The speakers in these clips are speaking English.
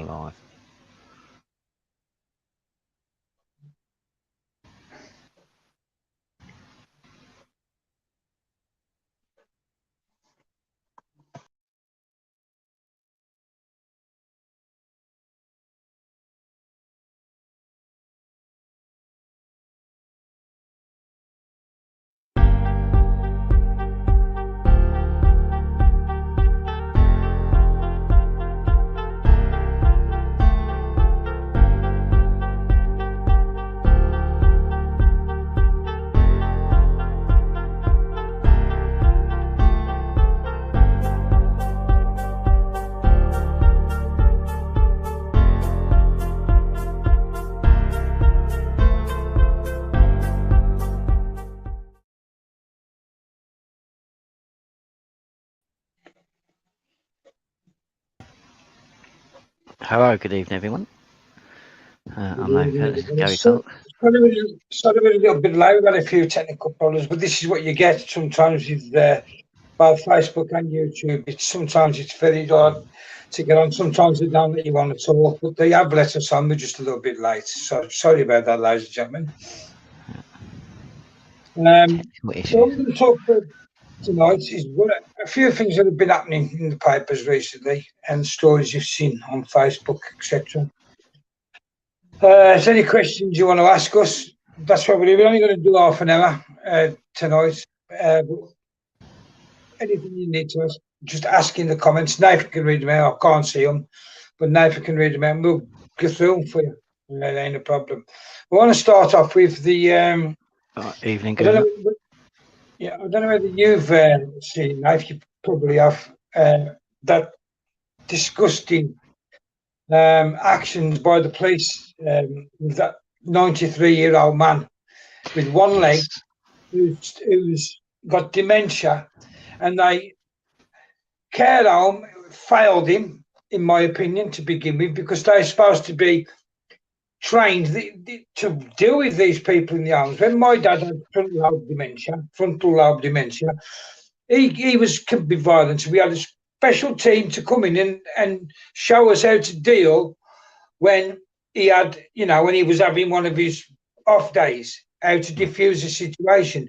alive. Hello, good evening, everyone. I'm now Gary Clarke. Sorry, we're a little bit late. We've had a few technical problems, but this is what you get sometimes with both Facebook and YouTube. Sometimes it's very hard to get on. Sometimes they don't let you on at all, but they have let us on. We're just a little bit late. So sorry about that, ladies and gentlemen. What we're going to talk about tonight is a few things that have been happening in the papers recently and stories you've seen on Facebook, etc. Is there any questions you want to ask us? That's what we're only going to do half an hour tonight. Anything you need to ask, just ask in the comments. Nathan can read them out. I can't see them, but Nathan can read them out. We'll go through them for you. That ain't a problem. We want to start off with the evening. I don't know whether you've seen, Nathan. You probably have that disgusting actions by the police with that 93-year-old man with one leg who's got dementia, and they care home failed him, in my opinion, to begin with, because they're supposed to be trained to deal with these people in the homes. When my dad had frontal lobe dementia, he could be violent. We had a special team to come in and show us how to deal when he had, when he was having one of his off days, how to diffuse the situation.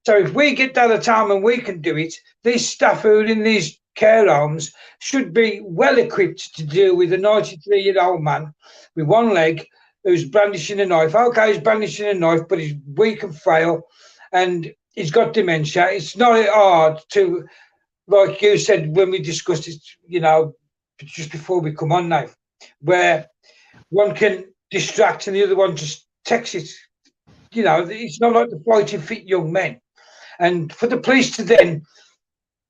So if we get that at home and we can do it, these staff who are in these care homes should be well equipped to deal with a 93-year-old man with one leg who's brandishing a knife. Okay, he's brandishing a knife, but he's weak and frail and he's got dementia. It's not hard to, like you said when we discussed it, just before we come on now, where one can distract and the other one just takes it. It's not like the fighting fit young men. And for the police to then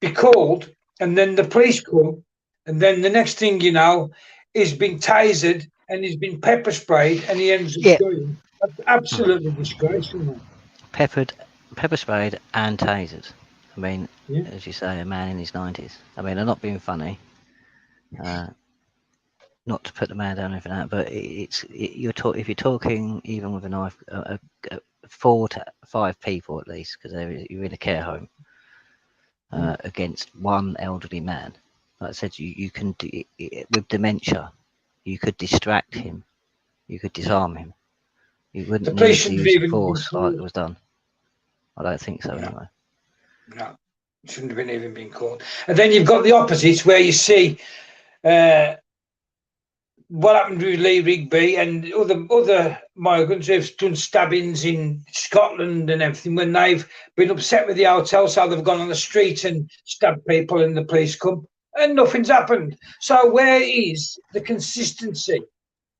be called, and then the police come, and then the next thing you know, he's been tasered and he's been pepper sprayed, and he ends up going. That's absolutely disgraceful. Pepper sprayed and tasered. I mean, as you say, a man in his 90s. I mean, I'm not being funny. Not to put the man down or anything like that, but if you're talking even with a knife, 4 to 5 people at least, because you're in a care home against one elderly man. Like I said, you can do with dementia. You could distract him. You could disarm him. You wouldn't need to use force like it was done. I don't think so anyway. No, it shouldn't have even been called. And then you've got the opposite, where you see what happened with Lee Rigby and other migrants who've done stabbings in Scotland and everything, when they've been upset with the hotel, so they've gone on the street and stabbed people and the police come and nothing's happened. So where is the consistency?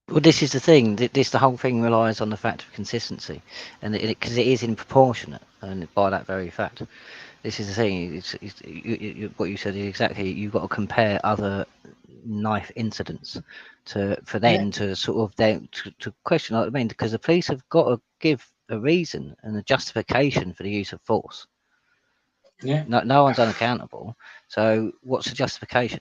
Well, this is the thing. The whole thing relies on the fact of consistency, and because it is disproportionate, and by that very fact, this is the thing. What you said is exactly. You've got to compare other knife incidents for them to sort of to question. What I mean, because the police have got to give a reason and a justification for the use of force. Yeah. No one's unaccountable. So what's the justification?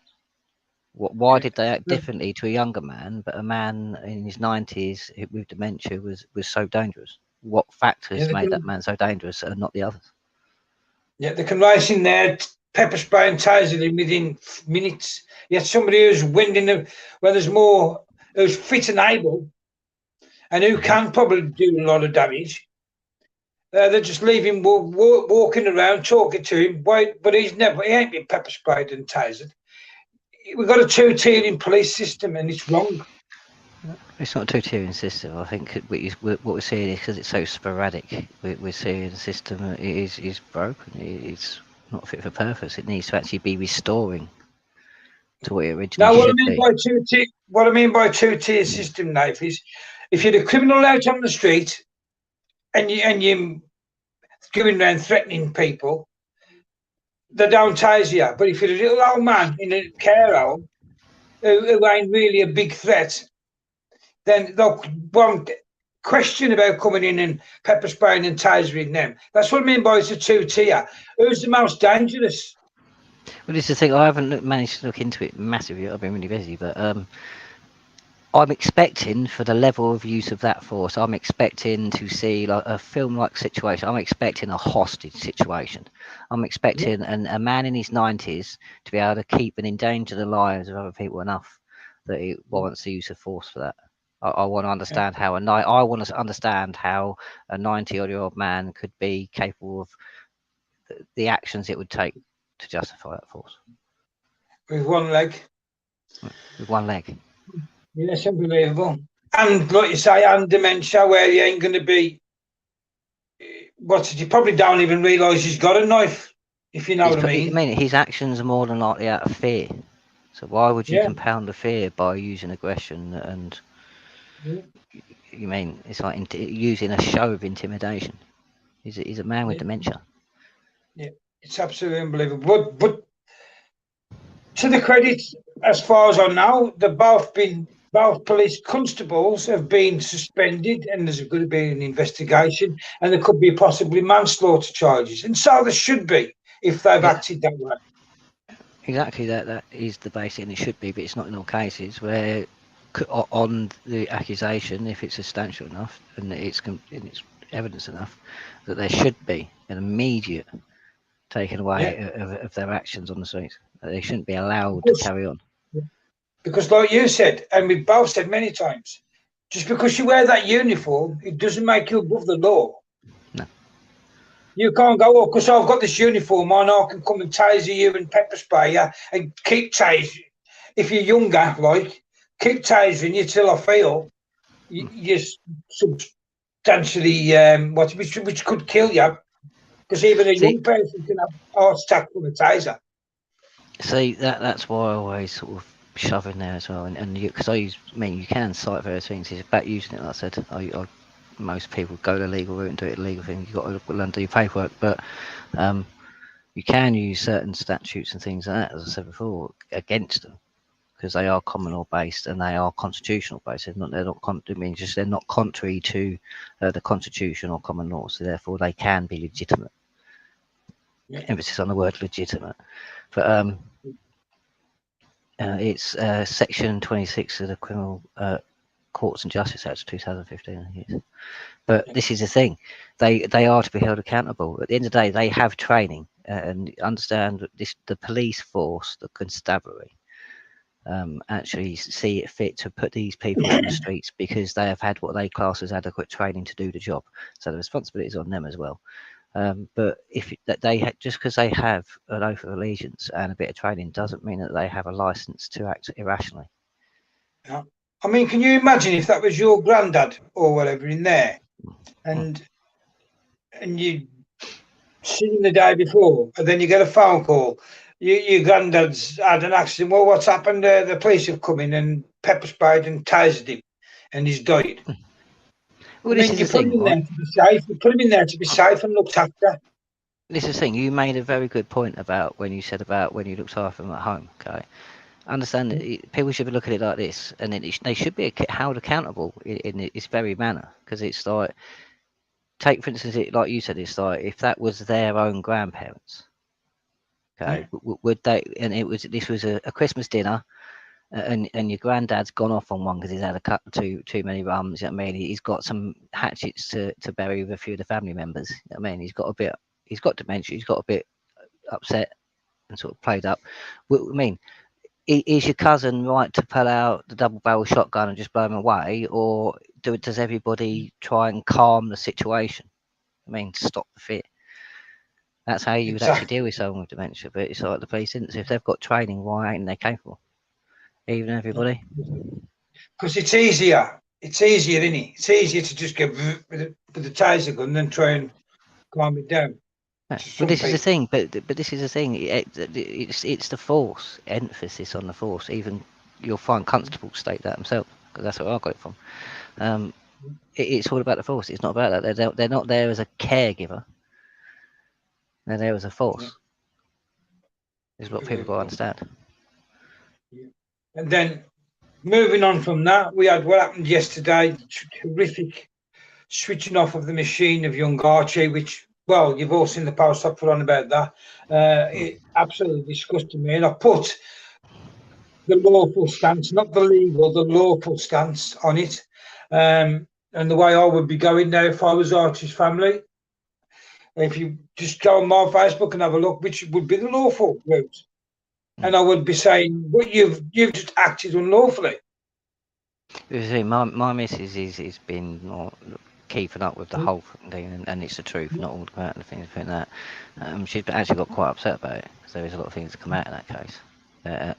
Why did they act differently to a younger man, but a man in his 90s with dementia was so dangerous? What factors made that man so dangerous and not the others? Yeah, they can write in there pepper spray and tasered him within minutes. You had somebody who's winding them where there's more, who's fit and able, and who can probably do a lot of damage. They just leave him walking around, talking to him. But he ain't been pepper sprayed and tasered. We've got a two-tiered police system, and it's wrong. It's not a two-tiered system. I think what we're seeing is because it's so sporadic. We're seeing the system is broken. It's not fit for purpose. It needs to actually be restoring to what it originally should be. What I mean by two-tier system, Nate, is if you're a criminal out on the street and you're going around threatening people, they don't tase you. But if you're a little old man in a care home who ain't really a big threat, then they'll won't question about coming in and pepper spraying and tasering them. That's what I mean by it's a two-tier. Who's the most dangerous? Well, this is the thing. I haven't managed to look into it massively. I've been really busy, but I'm expecting for the level of use of that force. I'm expecting to see like a film-like situation. I'm expecting a hostage situation. I'm expecting a man in his 90s to be able to keep and endanger the lives of other people enough that it warrants the use of force for that. I want to understand how I want to understand how a 90-odd-year-old man could be capable of the actions it would take to justify that force. With one leg. With one leg. Yeah, that's unbelievable. And like you say, and dementia, where he ain't going to be. You probably don't even realise he's got a knife, if you know what I mean. I mean, his actions are more than likely out of fear. So why would you compound the fear by using aggression and? You mean it's like using a show of intimidation? He's a man with dementia. Yeah, it's absolutely unbelievable. But to the credit, as far as I know, both police constables have been suspended, and there's going to be an investigation, and there could be possibly manslaughter charges, and so there should be if they've acted that way. Exactly, that is the basic, and it should be, but it's not in all cases where on the accusation, if it's substantial enough and it's evidence enough, that there should be an immediate taken away of their actions on the streets. They shouldn't be allowed to carry on. Because like you said, and we've both said many times, just because you wear that uniform, it doesn't make you above the law. No. You can't go, because I've got this uniform on, I can come and taser you and pepper spray you and keep tasering. If you're younger, keep tasering you till I feel you're substantially, which could kill you. Because even a young person can have a heart attack from a taser. See, that's why I always sort of shove in there as well. And because you can cite various things. It's about using it, like I said. Most people go the legal route and do it the legal thing. You've got to learn to do your paperwork. But you can use certain statutes and things like that, as I said before, against them. Because they are common law based and they are constitutional based. They're not contrary to the constitution or common law. So therefore, they can be legitimate. Yeah. Emphasis on the word legitimate. But it's section 26 of the Criminal Courts and Justice Act of 2015. But this is the thing: they are to be held accountable. At the end of the day, they have training and understand that the police force, the constabulary. Actually see it fit to put these people on the streets because they have had what they class as adequate training to do the job. So the responsibility is on them as well. But just because they have an oath of allegiance and a bit of training doesn't mean that they have a license to act irrationally. Yeah. I mean, can you imagine if that was your granddad or whatever in there, and you seen the day before, and then you get a phone call. Your granddad's had an accident. Well, what's happened? The police have come in and pepper sprayed and tasered him, and he's died. Well, this is the thing. You put him in there to be safe and looked after. This is the thing. You made a very good point about when you looked after them at home. Okay, understand that people should be looking at it like this, and they should be held accountable in this very manner, because it's like, take for instance, like you said, it's like if that was their own grandparents. Okay, would they? And this was a Christmas dinner, and your granddad's gone off on one because he's had a cut too many rums. You know what I mean? He's got some hatchets to bury with a few of the family members. You know what I mean? He's got dementia. He's got a bit upset. and sort of played up. I mean, is your cousin right to pull out the double barrel shotgun and just blow him away, or does everybody try and calm the situation? I mean, stop the fit. That's how you would actually exactly. deal with someone with dementia. But it's like the police didn't. So if they've got training, why ain't they capable? Even everybody. Because it's easier. It's easier, isn't it? It's easier to just go with the taser gun than try and calm it down Yeah. to But some this is the people. thing. But this is the thing. It's the force emphasis on the force. Even you'll find Constable state that himself, because that's where I got it from. Um, it's all about the force. It's not about that. They're not there as a caregiver. They're there as a Yeah. force. Is what people got to understand. Yeah. And then moving on from that, we had what happened yesterday, horrific switching off of the machine of young Archie, which, well, you've all seen the post I put on about that. It absolutely disgusted me. And I put the lawful stance, not the legal, the lawful stance on it. And the way I would be going now if I was Archie's family, if you just go on my Facebook and have a look, which would be the lawful route. And I would be saying, but you've just acted unlawfully. You see, my missus is been more keeping up with the whole thing, and it's the truth, not all the and things like that. She's actually got quite upset about it because there is a lot of things that come out in that case,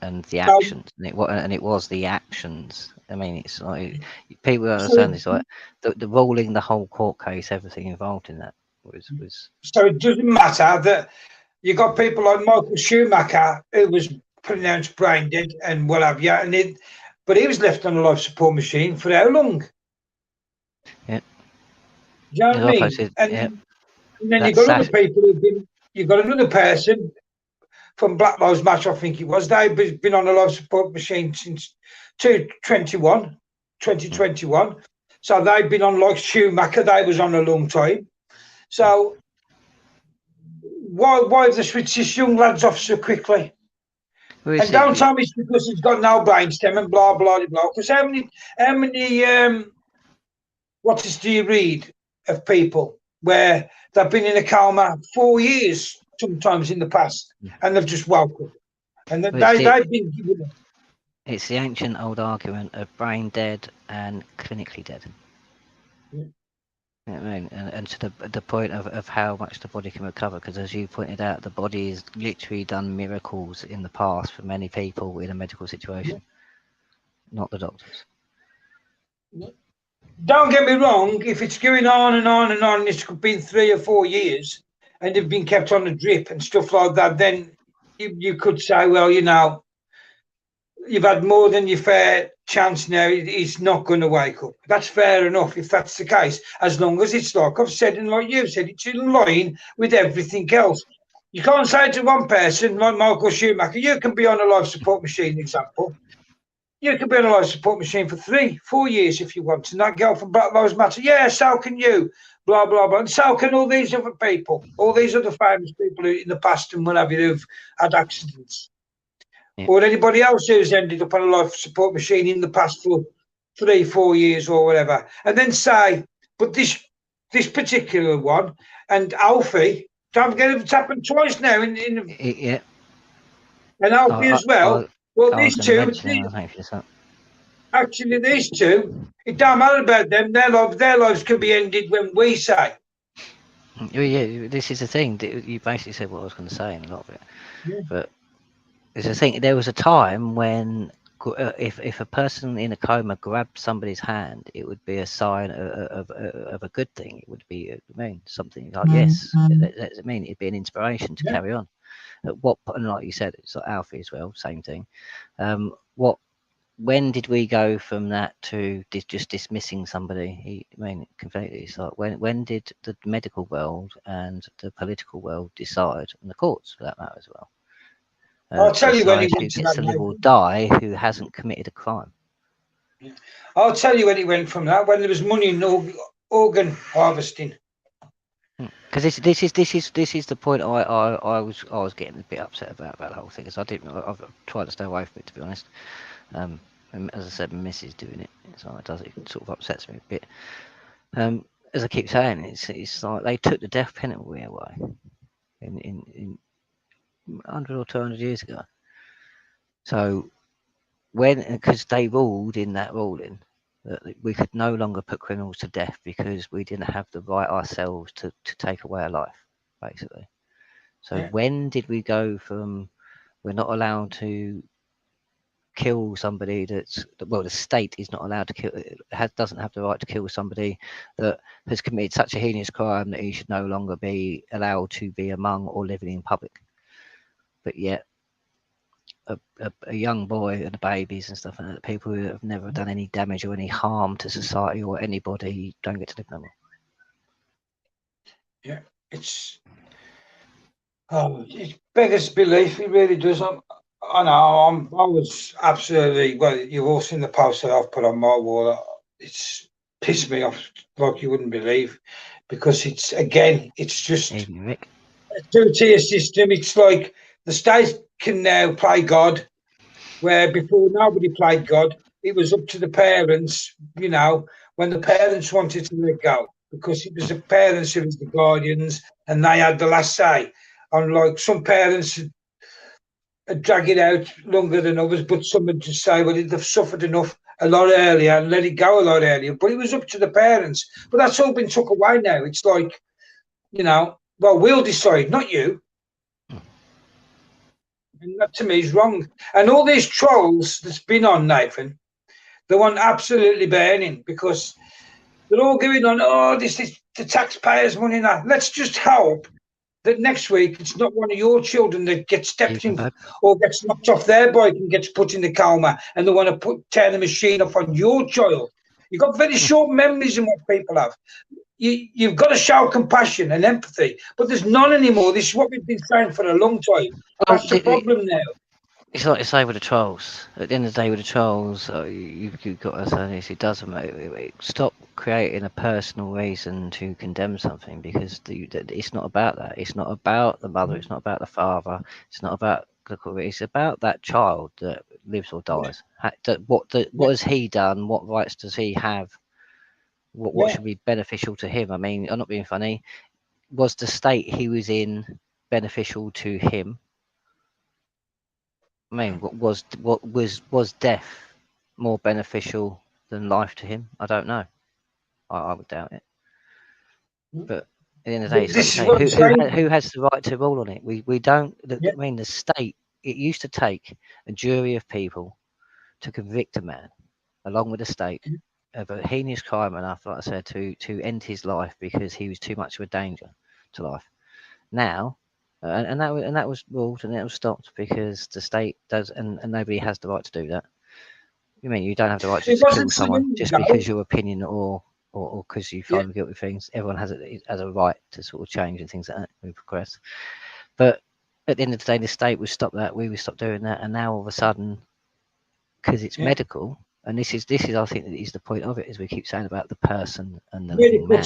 and the So, actions, and it was the actions. I mean, it's like people don't so, understand this. Like the ruling, the whole court case, everything involved in that was. so it doesn't matter that you got people like Michael Schumacher, who was pronounced brain dead and what have you, but he was left on a life support machine for how long? Do Yeah, you know what as I I mean? posted, And yeah, then you've that's got other that. people you've got another person from Black Lives Matter, I think it was. They've been on a life support machine since 2021, Mm, 2021. So they've been on like Schumacher, they was on a long time. mm. So why have they switched this young lads off so quickly? Well, And don't tell me it's because he's got no brainstem and blah blah blah. Because how many what is do you read of people where they've been in a coma 4 years sometimes in the past and they've just woke up and well, it's they've been given it. it's the ancient old argument of brain dead and clinically dead. Yeah. You know what I mean? And to the point of how much the body can recover, because as you pointed out, the body has literally done miracles in the past for many people in a medical situation, not the doctors. Don't get me wrong, if it's going on and on and on, it's been 3 or 4 years and they've been kept on the drip and stuff like that, then you could say, well, you've had more than your fair chance now. He's not going to wake up. That's fair enough if that's the case, as long as it's like I've said and like you've said, it's in line with everything else. You can't say to one person like Michael Schumacher, you can be on a life support machine, example. You can be on a life support machine for 3, 4 years if you want. And that girl from Black Lives Matter, yeah, so can you. Blah, blah, blah. And so can all these other people, all these other famous people who in the past and what have you who've had accidents Yeah. or anybody else who's ended up on a life support machine in the past for 3, 4 years or whatever, and then say, but this particular one and Alfie, don't forget it's happened twice now Yeah. and I, Alfie I, as well. I, Well, I was these going to two, mention him. I think for that. actually, these two, it don't matter about them. Their lives can be ended when we say. Yeah, this is the thing. You basically said what I was going to say in a lot of it, Yeah. but it's the thing. There was a time when if a person in a coma grabbed somebody's hand, it would be a sign of a good thing. It would be, I mean, something like yes. I mean, it'd be an inspiration to Yeah. carry on. At what, and like you said, it's like Alfie as well. Same thing. What? When did we go from that to just dismissing somebody? I mean, completely. It's like when did the medical world and the political world decide, and the courts for that matter as well, I'll tell you when he decide went who to gets that, to live or mate. die who hasn't committed a crime? I'll tell you when he went from that, when there was money in organ harvesting. Because this is the point I was getting a bit upset about the whole thing. Because I've tried to stay away from it, to be honest. And as I said, my missus doing it, so it sort of upsets me a bit. As I keep saying, it's like they took the death penalty away in 100 or 200 years ago. So because they ruled in that ruling that we could no longer put criminals to death because we didn't have the right ourselves to take away a life, basically. So when did we go from we're not allowed to kill somebody the state is not allowed to kill, doesn't have the right to kill somebody that has committed such a heinous crime that he should no longer be allowed to be among or living in public, but yet a young boy and the babies and stuff like that, people who have never done any damage or any harm to society or anybody, don't get to live no more. Yeah, it beggars belief. It really does. I know. I was absolutely. Well, you've all seen the post that I've put on my wall. It's pissed me off like you wouldn't believe, because it's just Evening, Rick. a two-tier system. It's like the state can now play God, where before nobody played God. It was up to the parents, when the parents wanted to let go, because it was the parents who was the guardians and they had the last say. Unlike some parents drag it out longer than others, but some would just say, well, they've suffered enough a lot earlier and let it go a lot earlier. But it was up to the parents. But that's all been took away now. It's like, well, we'll decide, not you. And that to me is wrong. And all these trolls that's been on, Nathan, they want absolutely burning, because they're all going on, oh, this is the taxpayers' money now. Let's just hope that next week it's not one of your children that gets stepped in or gets knocked off their bike and gets put in the coma, and they want to tear the machine off on your child. You've got very short memories in what people have. You've got to show compassion and empathy, but there's none anymore. This is what we've been saying for a long time. That's the problem now. It's like you say with the trolls. At the end of the day, with the trolls, you've got to say this. It doesn't stop creating a personal reason to condemn something, because it's not about that. It's not about the mother. It's not about the father. It's not about it's about that child that lives or dies. What has he done? What rights does he have? What should be beneficial to him? I mean, I'm not being funny. Was the state he was in beneficial to him? I mean, was death more beneficial than life to him? I don't know. I would doubt it. But at the end of the day, it's like you say, who has the right to rule on it? We don't. I mean, the state. It used to take a jury of people to convict a man, along with the state, of a heinous crime enough, like I said, to end his life because he was too much of a danger to life. Now, and that was ruled and it was stopped because the state does, and nobody has the right to do that. You mean you don't have the right to kill someone just because your opinion or because you find them guilty of things. Everyone has a right to sort of change and things like that. We progress, but at the end of the day, the state would stop that. We would stop doing that, and now all of a sudden, because it's medical, and this is I think that is the point of it, as we keep saying about the person and the living man.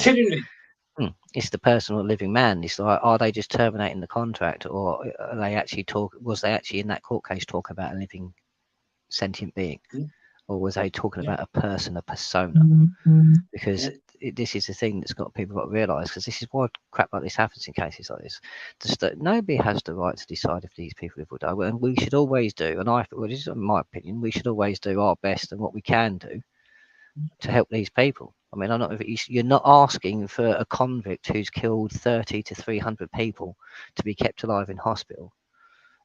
It's the person or living man. It's like, are they just terminating the contract, or are they actually was they actually in that court case talking about a living sentient being, or was they talking about a person, a persona? Because this is the thing that's got people got to realise, because this is why crap like this happens in cases like this. Nobody has the right to decide if these people live or die, and we should always do. And this is my opinion, we should always do our best and what we can do to help these people. I mean, you're not asking for a convict who's killed 30 to 300 people to be kept alive in hospital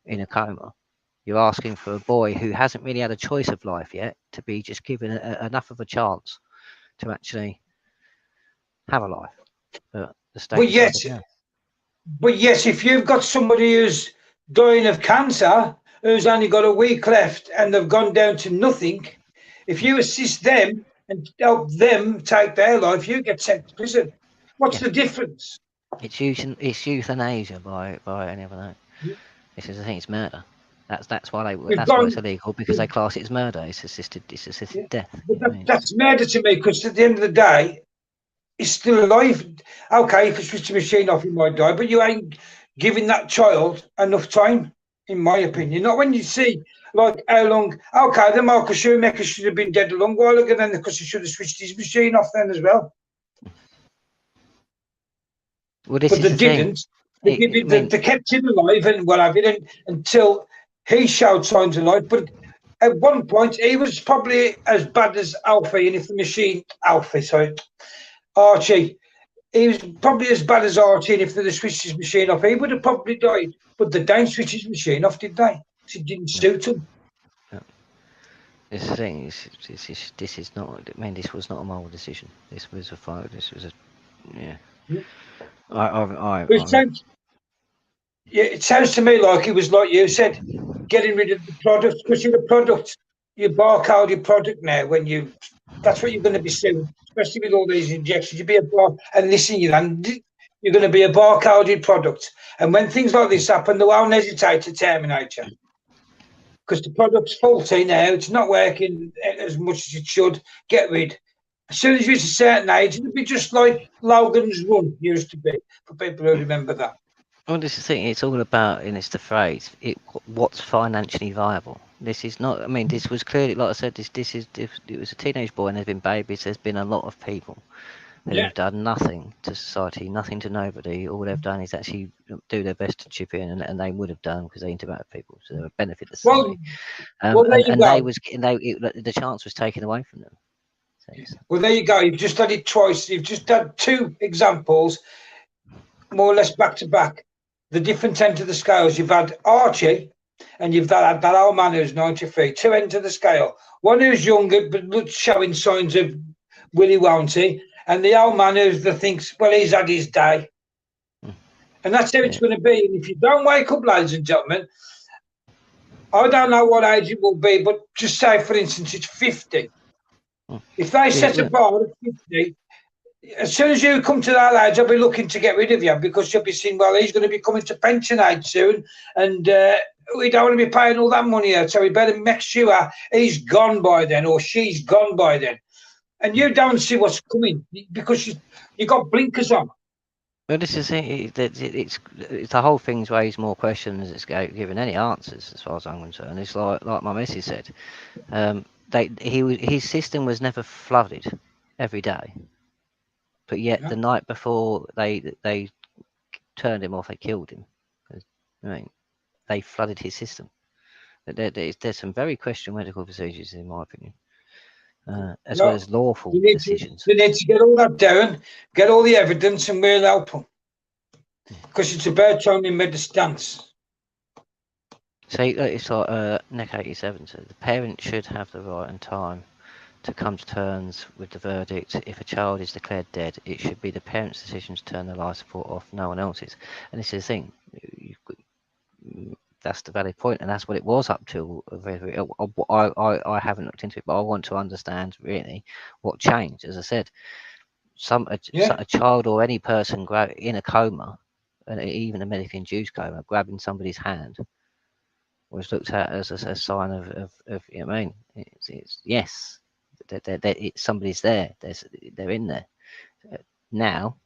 in a coma. You're asking for a boy who hasn't really had a choice of life yet to be just given enough of a chance to actually have a life. But the state but yes, if you've got somebody who's dying of cancer, who's only got a week left and they've gone down to nothing, if you assist them and help them take their life, you get sent to prison. What's the difference? It's euthanasia by any other name. This is the thing. It's murder. That's why it's illegal, because they class it as murder. It's assisted death. But that's murder to me, because at the end of the day, he's still alive. Okay, if you switch the machine off, he might die, but you ain't giving that child enough time, in my opinion. Not when you see, like, how long. Okay, the Marcus Schumacher should have been dead a long while ago then, because he should have switched his machine off then as well. Well, this is the thing. They kept him alive and whatever until he showed signs of life. But at one point, he was probably as bad as Alfie, and if the machine, Alfie, sorry, Archie, he was probably as bad as Archie, and if they'd switched his machine off, he would have probably died. But they didn't switch his machine off, did they? It didn't suit him. This is the thing. This is not. I mean, this was not a moral decision. This was a fire. This was a. Yeah. It sounds to me like it was like you said, getting rid of the product, because you're the product. You barcode your product now when you. That's what you're going to be soon, especially with all these injections. You'll be a bar, and listen, you're going to be a barcoded product. And when things like this happen, they won't hesitate to terminate you. Because the product's faulty now, it's not working as much as it should. Get rid. As soon as you reach a certain age, it'll be just like Logan's Run used to be, for people who remember that. Well, this is the thing. It's all about, and it's the phrase. What's financially viable. This is not. I mean, this was clearly, like I said, it was a teenage boy, and there's been babies. There's been a lot of people who have done nothing to society, nothing to nobody. All they've done is actually do their best to chip in, and they would have done because they interacted people, so they would benefit the society. The chance was taken away from them. Well, there you go. You've just had it twice. You've just had two examples, more or less back to back. The different end of the scales. You've had Archie, and you've had that old man who's 93. Two ends of the scale. One who's younger but showing signs of willy won't he, and the old man who thinks, well, he's had his day. And that's how it's going to be. And if you don't wake up, ladies and gentlemen, I don't know what age it will be, but just say, for instance, it's 50. If they set a bar at 50, as soon as you come to that age, I'll be looking to get rid of you, because you'll be saying, well, he's going to be coming to pension age soon, and we don't want to be paying all that money out, so we better make sure he's gone by then, or she's gone by then. And you don't see what's coming because you got blinkers on. Well, this is it. It's the whole thing's raised more questions than it's given any answers, as far as I'm concerned. It's like my missus said, his system was never flooded every day, but yet the night before they turned him off, they killed him. I mean, they flooded his system. There's some very questionable medical procedures, in my opinion, as well as lawful decisions. We need to get all that down, get all the evidence, and we'll help them. Because it's about time we made the stance. So it's like Nick 87 said, the parent should have the right and time to come to terms with the verdict. If a child is declared dead, it should be the parent's decision to turn the life support off, no one else's. And this is the thing. That's the valid point, and that's what it was up till. I haven't looked into it, but I want to understand really what changed. As I said, a child or any person in a coma, and even a medically induced coma, grabbing somebody's hand was looked at as a sign of you know what I mean? It's yes, somebody's there. They're in there. Now,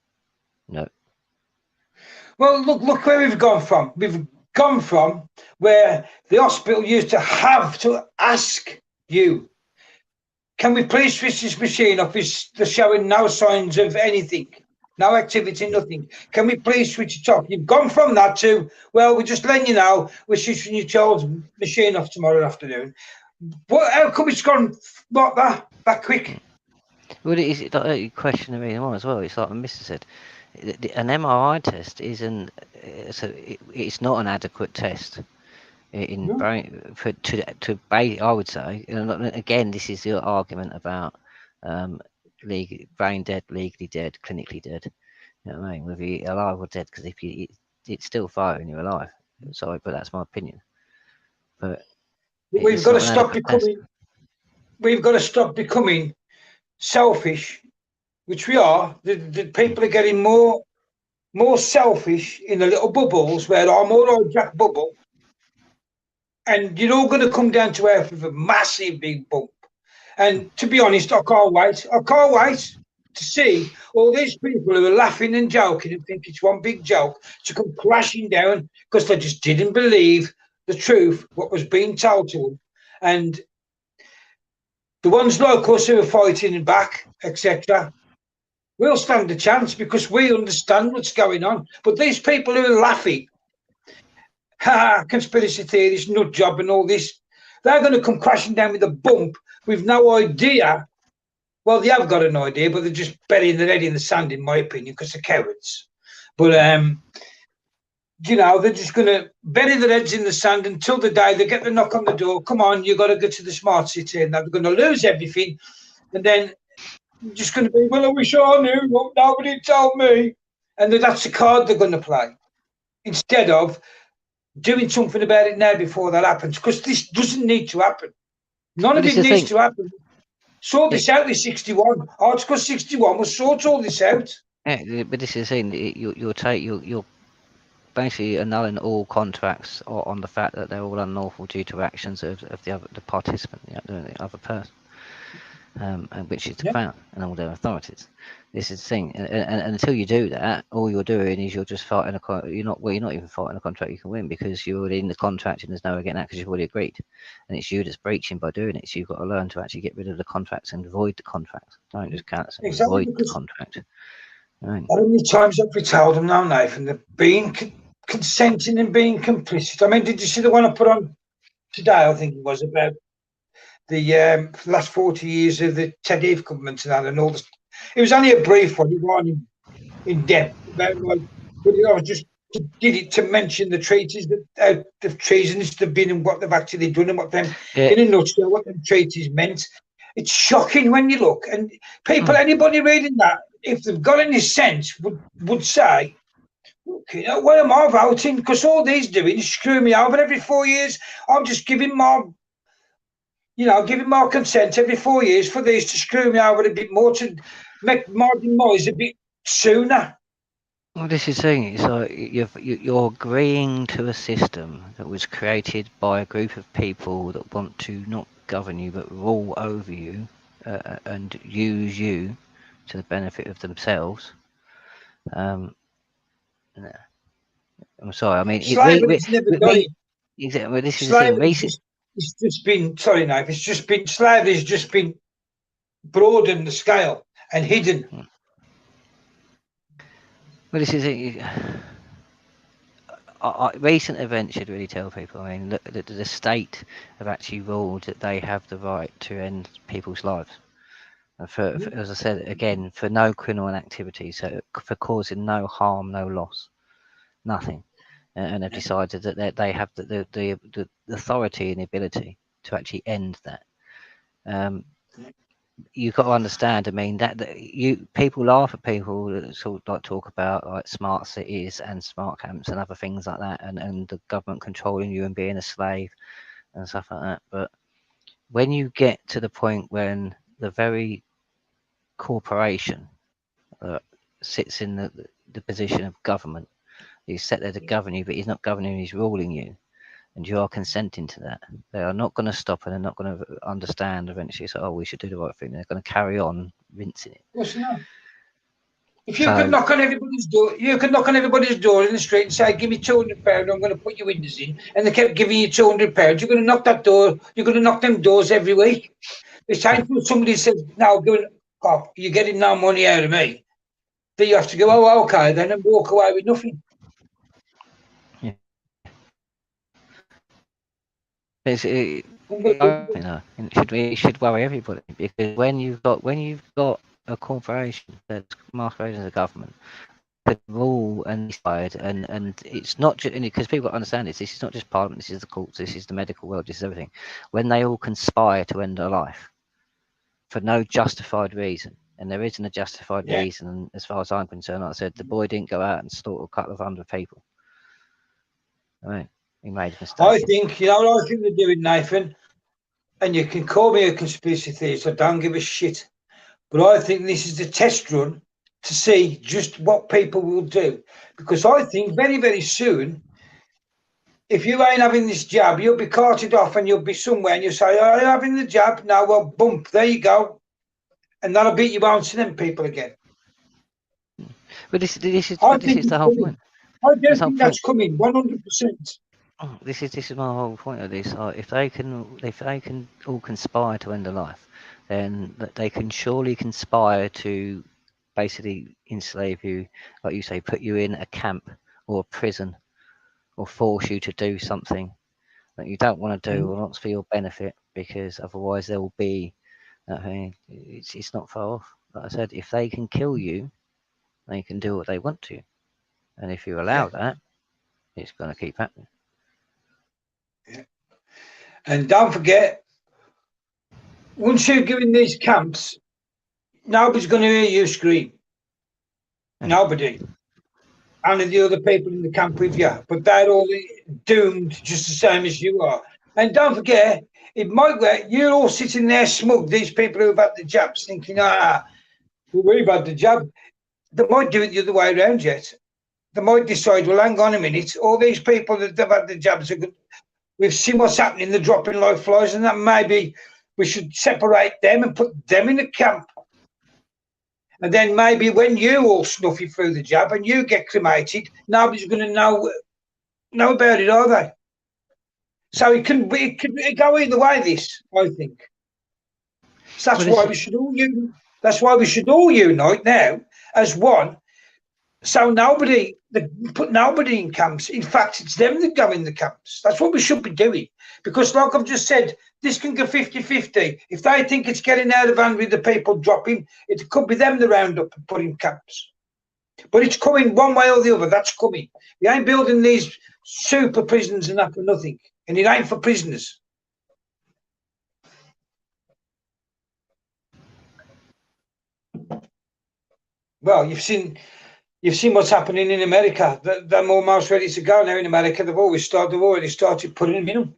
no. Well, look where we've gone from. We've gone from where the hospital used to have to ask you, can we please switch this machine off? They're showing no signs of anything, no activity, nothing. Can we please switch it off? You've gone from that to, well, we're just letting you know we're switching your child's machine off tomorrow afternoon. How come it's gone like that quick? Well, it is a question of me as well. It's like my missus said, an MRI test isn't. It's not an adequate test in brain to I would say. Again, this is the argument about brain dead, legally dead, clinically dead. You know what I mean? Whether you're alive or dead, because if it's still fire and you're alive. Sorry, but that's my opinion. But we've got to stop becoming. We've got to stop becoming selfish, which we are. The people are getting more selfish in the little bubbles where I'm all like Jack Bubble, and you're all going to come down to earth with a massive big bump. And to be honest, I can't wait. I can't wait to see all these people who are laughing and joking and think it's one big joke to come crashing down because they just didn't believe the truth, what was being told to them. And the ones like us who are fighting back, etc., we'll stand a chance because we understand what's going on. But these people who are laughing, conspiracy theories, nut job, and all this, they're going to come crashing down with a bump with no idea. Well, they have got an idea, but they're just burying their head in the sand, in my opinion, because they're cowards. But they're just going to bury their heads in the sand until the day they get the knock on the door. Come on, you've got to go to the smart city, and they're going to lose everything. And then you're just going to be, well, I wish I knew, but nobody told me. And that's the card they're going to play instead of doing something about it now before that happens, because this doesn't need to happen. None But of this it is the needs thing. to happen. Sort this out with 61. Article 61 will sort all this out. But this is the thing. You're basically annulling all contracts on the fact that they're all unlawful due to actions of the participant, the other person, and which is the Yeah, Crown and all their authorities. This is the thing, and until you do that, all you're doing is you're just fighting you're not even fighting a contract you can win, because you're already in the contract and there's no way getting out because you've already agreed, and it's you that's breaching by doing it. So you've got to learn to actually get rid of the contracts and void the contract. Don't just cancel it, exactly. void the Because contract. Right. how many times have we told them now, Nathan, they're being consenting and being complicit? I mean, did you see the one I put on today? I think it was about the last 40 years of the Ted Heath government and all this. It was only a brief one. It wasn't in depth about but I was just did it to mention the treaties that the treasonous they've been and what they've actually done and what them Yeah. in a nutshell what them treaties meant. It's shocking when you look, and people, Mm. anybody reading that, if they've got any sense, would say, why am I voting? Because all these doing is screw me over every 4 years. I'm just giving my consent every 4 years for these to screw me over a bit more, to make my demise a bit sooner. Well, this is the thing. It's like you're agreeing to a system that was created by a group of people that want to not govern you but rule over you, and use you to the benefit of themselves. Um, I'm sorry. I mean, Slavery's never done me it. exactly. Well, this is the thing. Slavery's just it's just been sorry, Nave. It's just been slavery's just been broadened the scale and hidden. Well, this is it. Recent events should really tell people. I mean, the state have actually ruled that they have the right to end people's lives. As I said again, for no criminal activity, so for causing no harm, no loss, nothing, and they've decided that they have the authority and the ability to actually end that. Um, you've got to understand. I mean, that you people laugh at people that sort of like talk about like smart cities and smart camps and other things like that, and the government controlling you and being a slave and stuff like that. But when you get to the point when the very corporation sits in the position of government, he's set there to govern you, but he's not governing, he's ruling you, and you are consenting to that. They are not going to stop, and they're not going to understand eventually. So, oh, we should do the right thing. They're going to carry on rinsing it. What's that? If you could So, knock on everybody's door, you could knock on everybody's door in the street and say, "Give me £200, I'm going to put your windows in," and they kept giving you £200. You're going to knock that door. You're going to knock them doors every week. It's time until somebody says, "No, you're getting no money out of me." Then you have to go, "Oh, okay," then and walk away with nothing. yeah. Unbelievable. It should worry everybody, because when you've got a corporation that's masquerading as a government could rule and decide, and it's not just because people understand this. This is not just Parliament. This is the courts. This is the medical world. This is everything. When they all conspire to end a life for no justified reason, and there isn't a justified Yeah. reason, as far as I'm concerned. Like I said, the boy didn't go out and slaughter a couple of hundred people. I mean, he made a I mistake. think, what I think they're doing, Nathan, and you can call me a conspiracy theorist, I don't give a shit. But I think this is the test run to see just what people will do. Because I think very, very soon, if you ain't having this jab, you'll be carted off and you'll be somewhere and you'll say, "Oh, I'm having the jab." Now, well, bump, there you go. And that'll beat you out to them people again. But I this think is the it's whole coming. point. I This don't whole think point. that's coming 100%. Oh, this is my whole point of this. If they can all conspire to end a life, then they can surely conspire to basically enslave you, like you say, put you in a camp or a prison, or force you to do something that you don't want to do, or not for your benefit, because otherwise there will be. I mean, it's not far off. Like I said, if they can kill you, they can do what they want to, and if you allow Yeah, that, it's going to keep happening. yeah. And don't forget, once you go in these camps, nobody's going to hear you scream. Yeah. Nobody. Only the other people in the camp with you, but they're all doomed just the same as you are. And don't forget, it might work. You're all sitting there smug, these people who've had the jabs, thinking, well, we've had the jab. They might do it the other way around yet. They might decide, well, hang on a minute, all these people that have had the jabs are good. We've seen what's happening, they're dropping like flies, and that maybe we should separate them and put them in a camp. And then maybe when you all snuffy through the jab and you get cremated, nobody's going to know about it, are they? So it can go either way. This, I think. So Well, this, that's why we should all unite now as one. So they put nobody in camps. In fact, it's them that go in the camps. That's what we should be doing. Because, like I've just said, this can go 50-50. If they think it's getting out of hand with the people dropping, it could be them that round up and put in camps. But it's coming one way or the other. That's coming. We ain't building these super prisons and that for nothing. And it ain't for prisoners. Well, you've seen what's happening in America. They're almost ready to go now in America. They've already started putting them in them.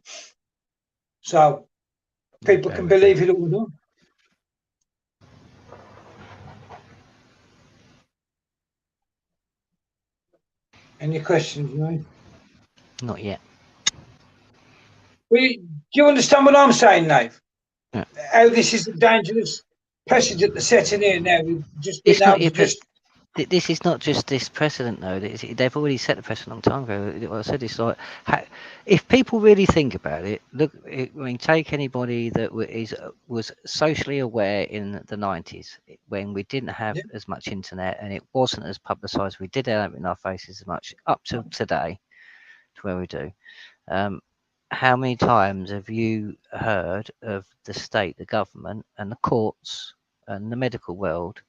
So people can believe it or not. Any questions, mate? not yet. Well, do you understand what I'm saying, Dave? Yeah. How this is a dangerous precedent that's setting here now. We've just been It's not. able Yeah, to but just. this is not just this precedent, though. They've already set the precedent a long time ago. What I said is like, if people really think about it, look. I mean, take anybody that was socially aware in the 90s when we didn't have Yeah, as much internet and it wasn't as publicised. We didn't have it in our faces as much up to today, to where we do. Um, how many times have you heard of the state, the government, and the courts and the medical world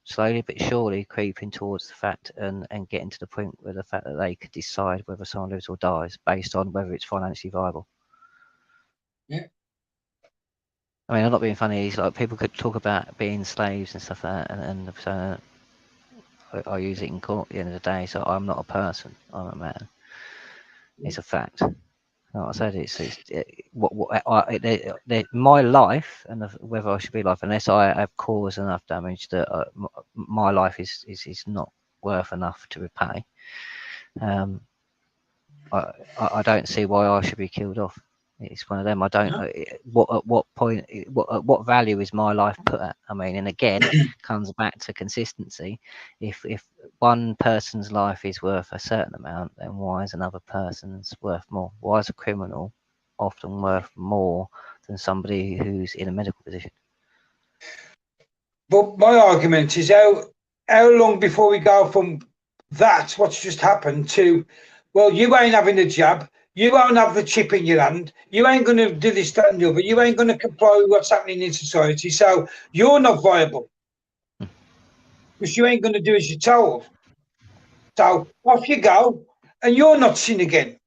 slowly but surely creeping towards the fact and getting to the point where the fact that they could decide whether someone lives or dies based on whether it's financially viable? yeah. I mean, I'm not being funny. It's like people could talk about being slaves and stuff like that, and so I use it in court at the end of the day. So I'm not a person. I'm a man. It's a fact. Like I said, it's my life and whether I should be alive, unless I have caused enough damage that my life is not worth enough to repay. Um, I don't see why I should be killed off. It's one of them. I don't. No. What at what point? What value is my life put at? I mean, and again, comes back to consistency. If one person's life is worth a certain amount, then why is another person's worth more? Why is a criminal often worth more than somebody who's in a medical position? But my argument is how long before we go from that, what's just happened, to, well, you ain't having a jab, you won't have the chip in your hand, you ain't going to do this, that, and the other, you ain't going to comply with what's happening in society, so you're not viable because you ain't going to do as you're told. So off you go, and you're not sin again.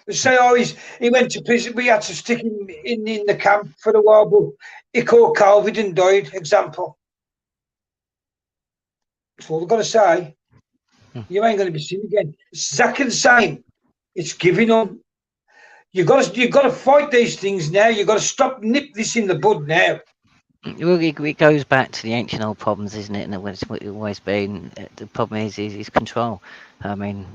They say, oh, he went to prison, we had to stick him in the camp for a while, but he caught COVID and died, example. That's all I've got to say. You ain't going to be seen again. It's exactly the same. It's giving on. You've got to fight these things now. You've got to stop nip this in the bud now. Well, it goes back to the ancient old problems, isn't it? And it's always been. The problem is control. I mean,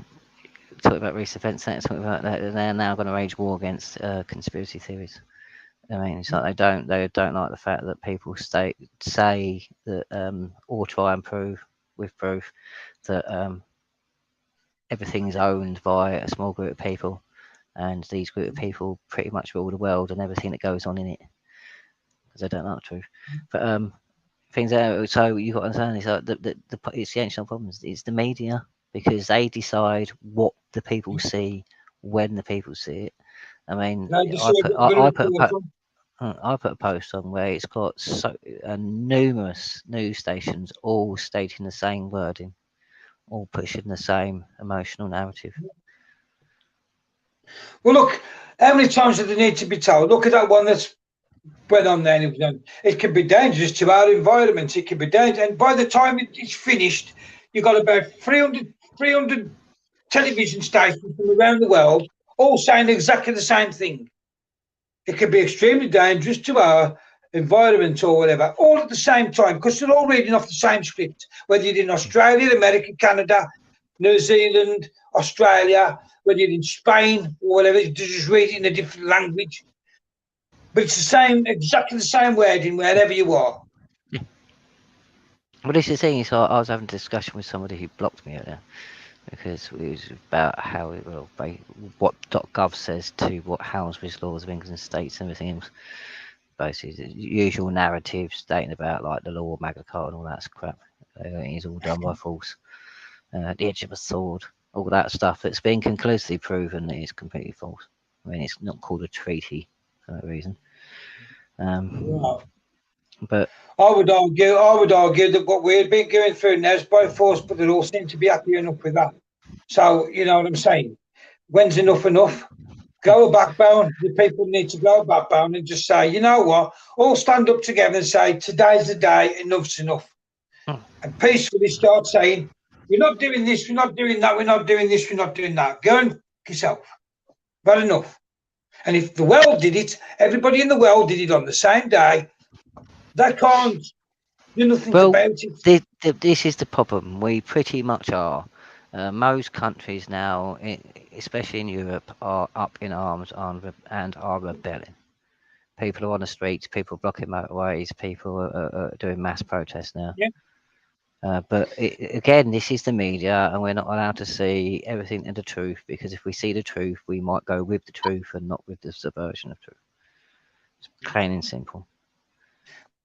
talking about recent events, talking about that, they're now going to wage war against conspiracy theories. I mean, it's like they don't like the fact that people say that or try and prove with proof that everything's owned by a small group of people, and these group of people pretty much rule the world and everything that goes on in it, because they don't like the truth. But things out. So you got to understand is like it's the ancient problems. It's the media because they decide what the people see when the people see it. I mean, They decide what we're going to report on. I put a post on where it's got numerous news stations all stating the same wording, all pushing the same emotional narrative. Well, look, how many times do they need to be told? Look at that one that's went on there. It can be dangerous to our environment. It can be dangerous. And by the time it's finished, you've got about 300 television stations from around the world all saying exactly the same thing. It can be extremely dangerous to our environment or whatever, all at the same time, because they're all reading off the same script, whether you're in Australia, America, Canada, New Zealand, Australia, whether you're in Spain or whatever, they're just reading in a different language. But it's the same, exactly the same wording wherever you are. Well, this is the thing. So I was having a discussion with somebody who blocked me earlier because it was about how what .gov says to what Hounsbridge laws of England states and everything else. Basically, the usual narrative stating about like the law of Magna Carta and all that crap. It's all done by force. The edge of a sword, all that stuff that's been conclusively proven that is completely false. I mean, it's not called a treaty for that reason. Right. But I would argue that what we've been going through now is by force, but they all seem to be happy enough with that. So you know what I'm saying? When's enough enough? Go a backbone. The people need to go a backbone and just say, you know what? All stand up together and say, today's the day, enough's enough. And peacefully start saying, we're not doing this, we're not doing that, we're not doing this, we're not doing that. Go and yourself. But enough. And if the world did it, everybody in the world did it on the same day, they can't do nothing well, about it. this is the problem. We pretty much are. Most countries now, especially in Europe, are up in arms and are rebelling. People are on the streets, people are blocking motorways, people are doing mass protests now. Yeah. But again, this is the media, and we're not allowed to see everything and the truth because if we see the truth, we might go with the truth and not with the subversion of truth. It's plain and simple.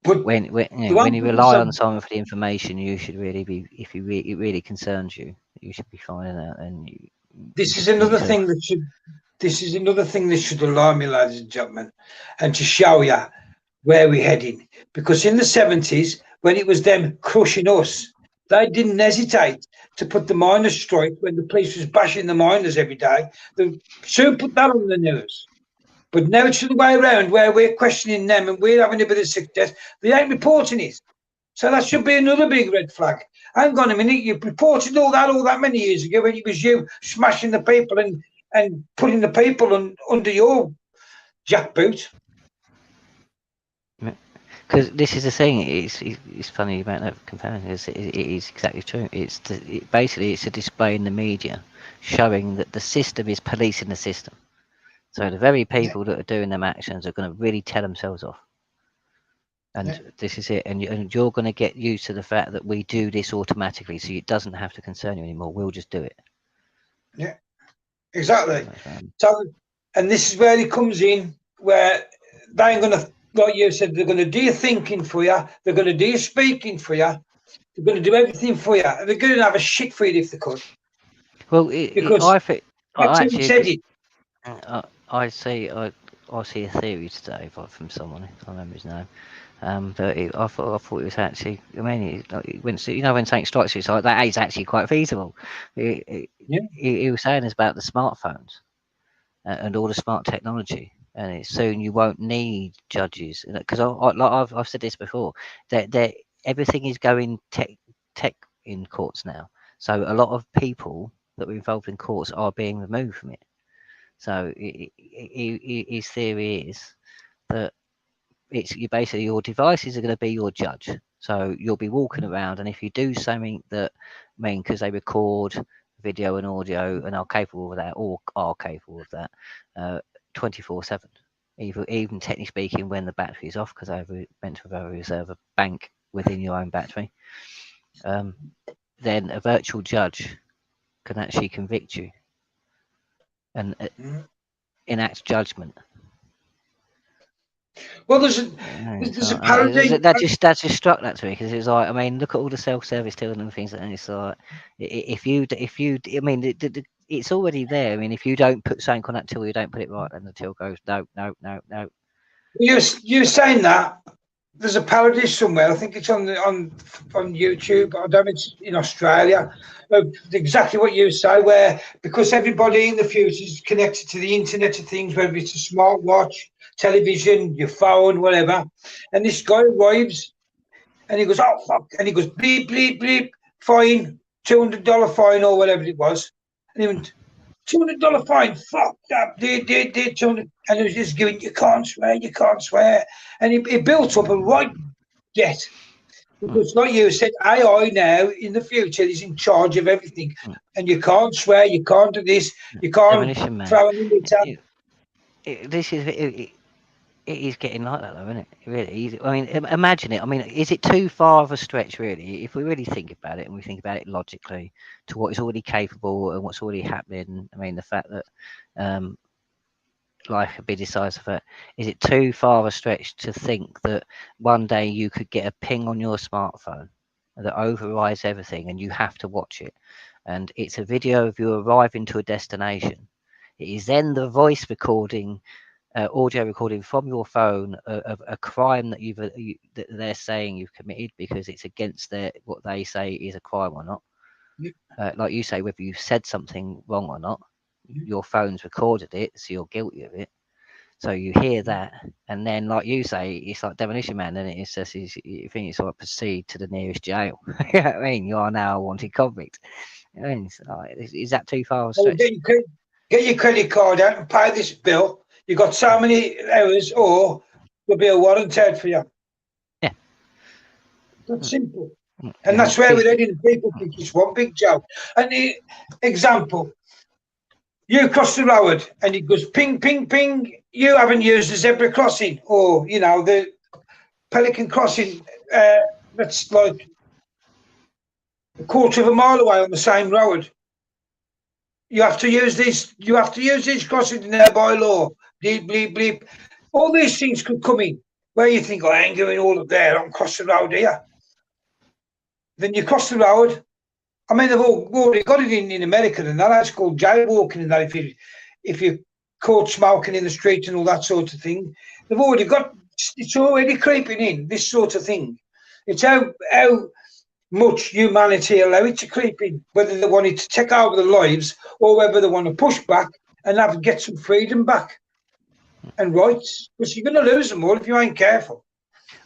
But the When one you thing rely said, on someone for the information, you should really be if it really concerns you, you should be finding out, and this is you need another to. thing that should this is another thing that should alarm you, ladies and gentlemen, and to show you where we're heading. Because in the 70s, when it was them crushing us, they didn't hesitate to put the miners' strike when the police was bashing the miners every day. They soon put that on the news. But now it's the other way around where we're questioning them and we're having a bit of success. They ain't reporting it. So that should be another big red flag. Hang on a minute, you reported all that many years ago when it was you smashing the people and putting the people under your jackboot. Because this is the thing. It's funny about that comparison. It is exactly true. Basically it's a display in the media showing that the system is policing the system. So the very Yeah, people that are doing them actions are going to really tell themselves off. yeah, And this is it. And you're going to get used to the fact that we do this automatically, so it doesn't have to concern you anymore. We'll just do it. yeah, exactly. That's right. So, and this is where it comes in, where they ain't gonna, like you said, they're gonna do your thinking for you. They're gonna do your speaking for you. They're gonna do everything for you. And they're gonna have a shit for you if they could, Well, because I think I that's who actually said it. I see I see a theory today from someone. I can't remember his name. But I thought it was actually. I mean, when when something strikes you, it's like that is actually quite feasible. Yeah, He was saying it's about the smartphones and all the smart technology, and soon you won't need judges because like I've said this before that everything is going tech in courts now. So a lot of people that were involved in courts are being removed from it. So his theory is that it's you basically your devices are going to be your judge. So you'll be walking around, and if you do something that, because they record video and audio and are capable of that, or are capable of that, 24/7. Even technically speaking, when the battery is off, because they're meant to have a reserve a bank within your own battery, um, then a virtual judge can actually convict you and mm, enact judgment. Well, Yeah, there's so a parody. that just struck that to me because it's like, I mean, look at all the self-service tills and things, and it's like, if you, I mean, it's already there. I mean, if you don't put something on that till, you don't put it right, and the till goes no, no, no, no. You saying that there's a parody somewhere. I think it's on YouTube. I don't know if it's in Australia. Exactly what you say, where because everybody in the future is connected to the Internet of Things, whether it's a smartwatch, television, your phone, whatever. And this guy arrives and he goes, "Oh fuck!" and he goes, "Bleep bleep bleep, fine, $200 fine or whatever it was." And he went, $200 fine, fuck that, did 200, and he was just giving, you can't swear, and he built up a right debt Mm, because, like you said, AI now in the future is in charge of everything, mm, and you can't swear, you can't do this, mm. you can't Demolition Man. throw an litter. This is it is getting like that though, isn't it? It really is. I mean, imagine it. I mean, is it too far of a stretch, really? If we really think about it and we think about it logically, to what is already capable and what's already happening. I mean, the fact that um, life could be decisive. Is it too far of a stretch to think that one day you could get a ping on your smartphone that overrides everything, and you have to watch it, and it's a video of you arriving to a destination. It is then the voice recording audio recording from your phone of a crime that that they're saying you've committed because it's against their what they say is a crime or not. Like you say, whether you said something wrong or not, your phone's recorded it, so you're guilty of it. So you hear that, and then, like you say, it's like Demolition Man, and it says you think it's like proceed to the nearest jail. You know what I mean? You are now a wanted convict. I mean, like, is that too far a Well, stretch? get your credit card out and pay this bill. You've got so many hours, or there'll be a warrant out for you. Yeah. That's simple. And Yeah, that's where we're heading. People think it's one big joke. And the example, you cross the road and it goes ping, ping, ping. You haven't used the zebra crossing or, the pelican crossing. That's like a quarter of a mile away on the same road. You have to use this. You have to use these crossings now by law. Bleep, bleep, bleep. All these things could come in where you think, I ain't going all up there. I'm cross the road here. Then you cross the road. I mean, they've already got it in America and that. That's called jaywalking and that. If you caught smoking in the street and all that sort of thing, they've already got. It's already creeping in this sort of thing. It's how much humanity allow it to creep in, whether they want it to take over their lives or whether they want to push back and get some freedom back and rights. Because you're going to lose them all if you ain't careful.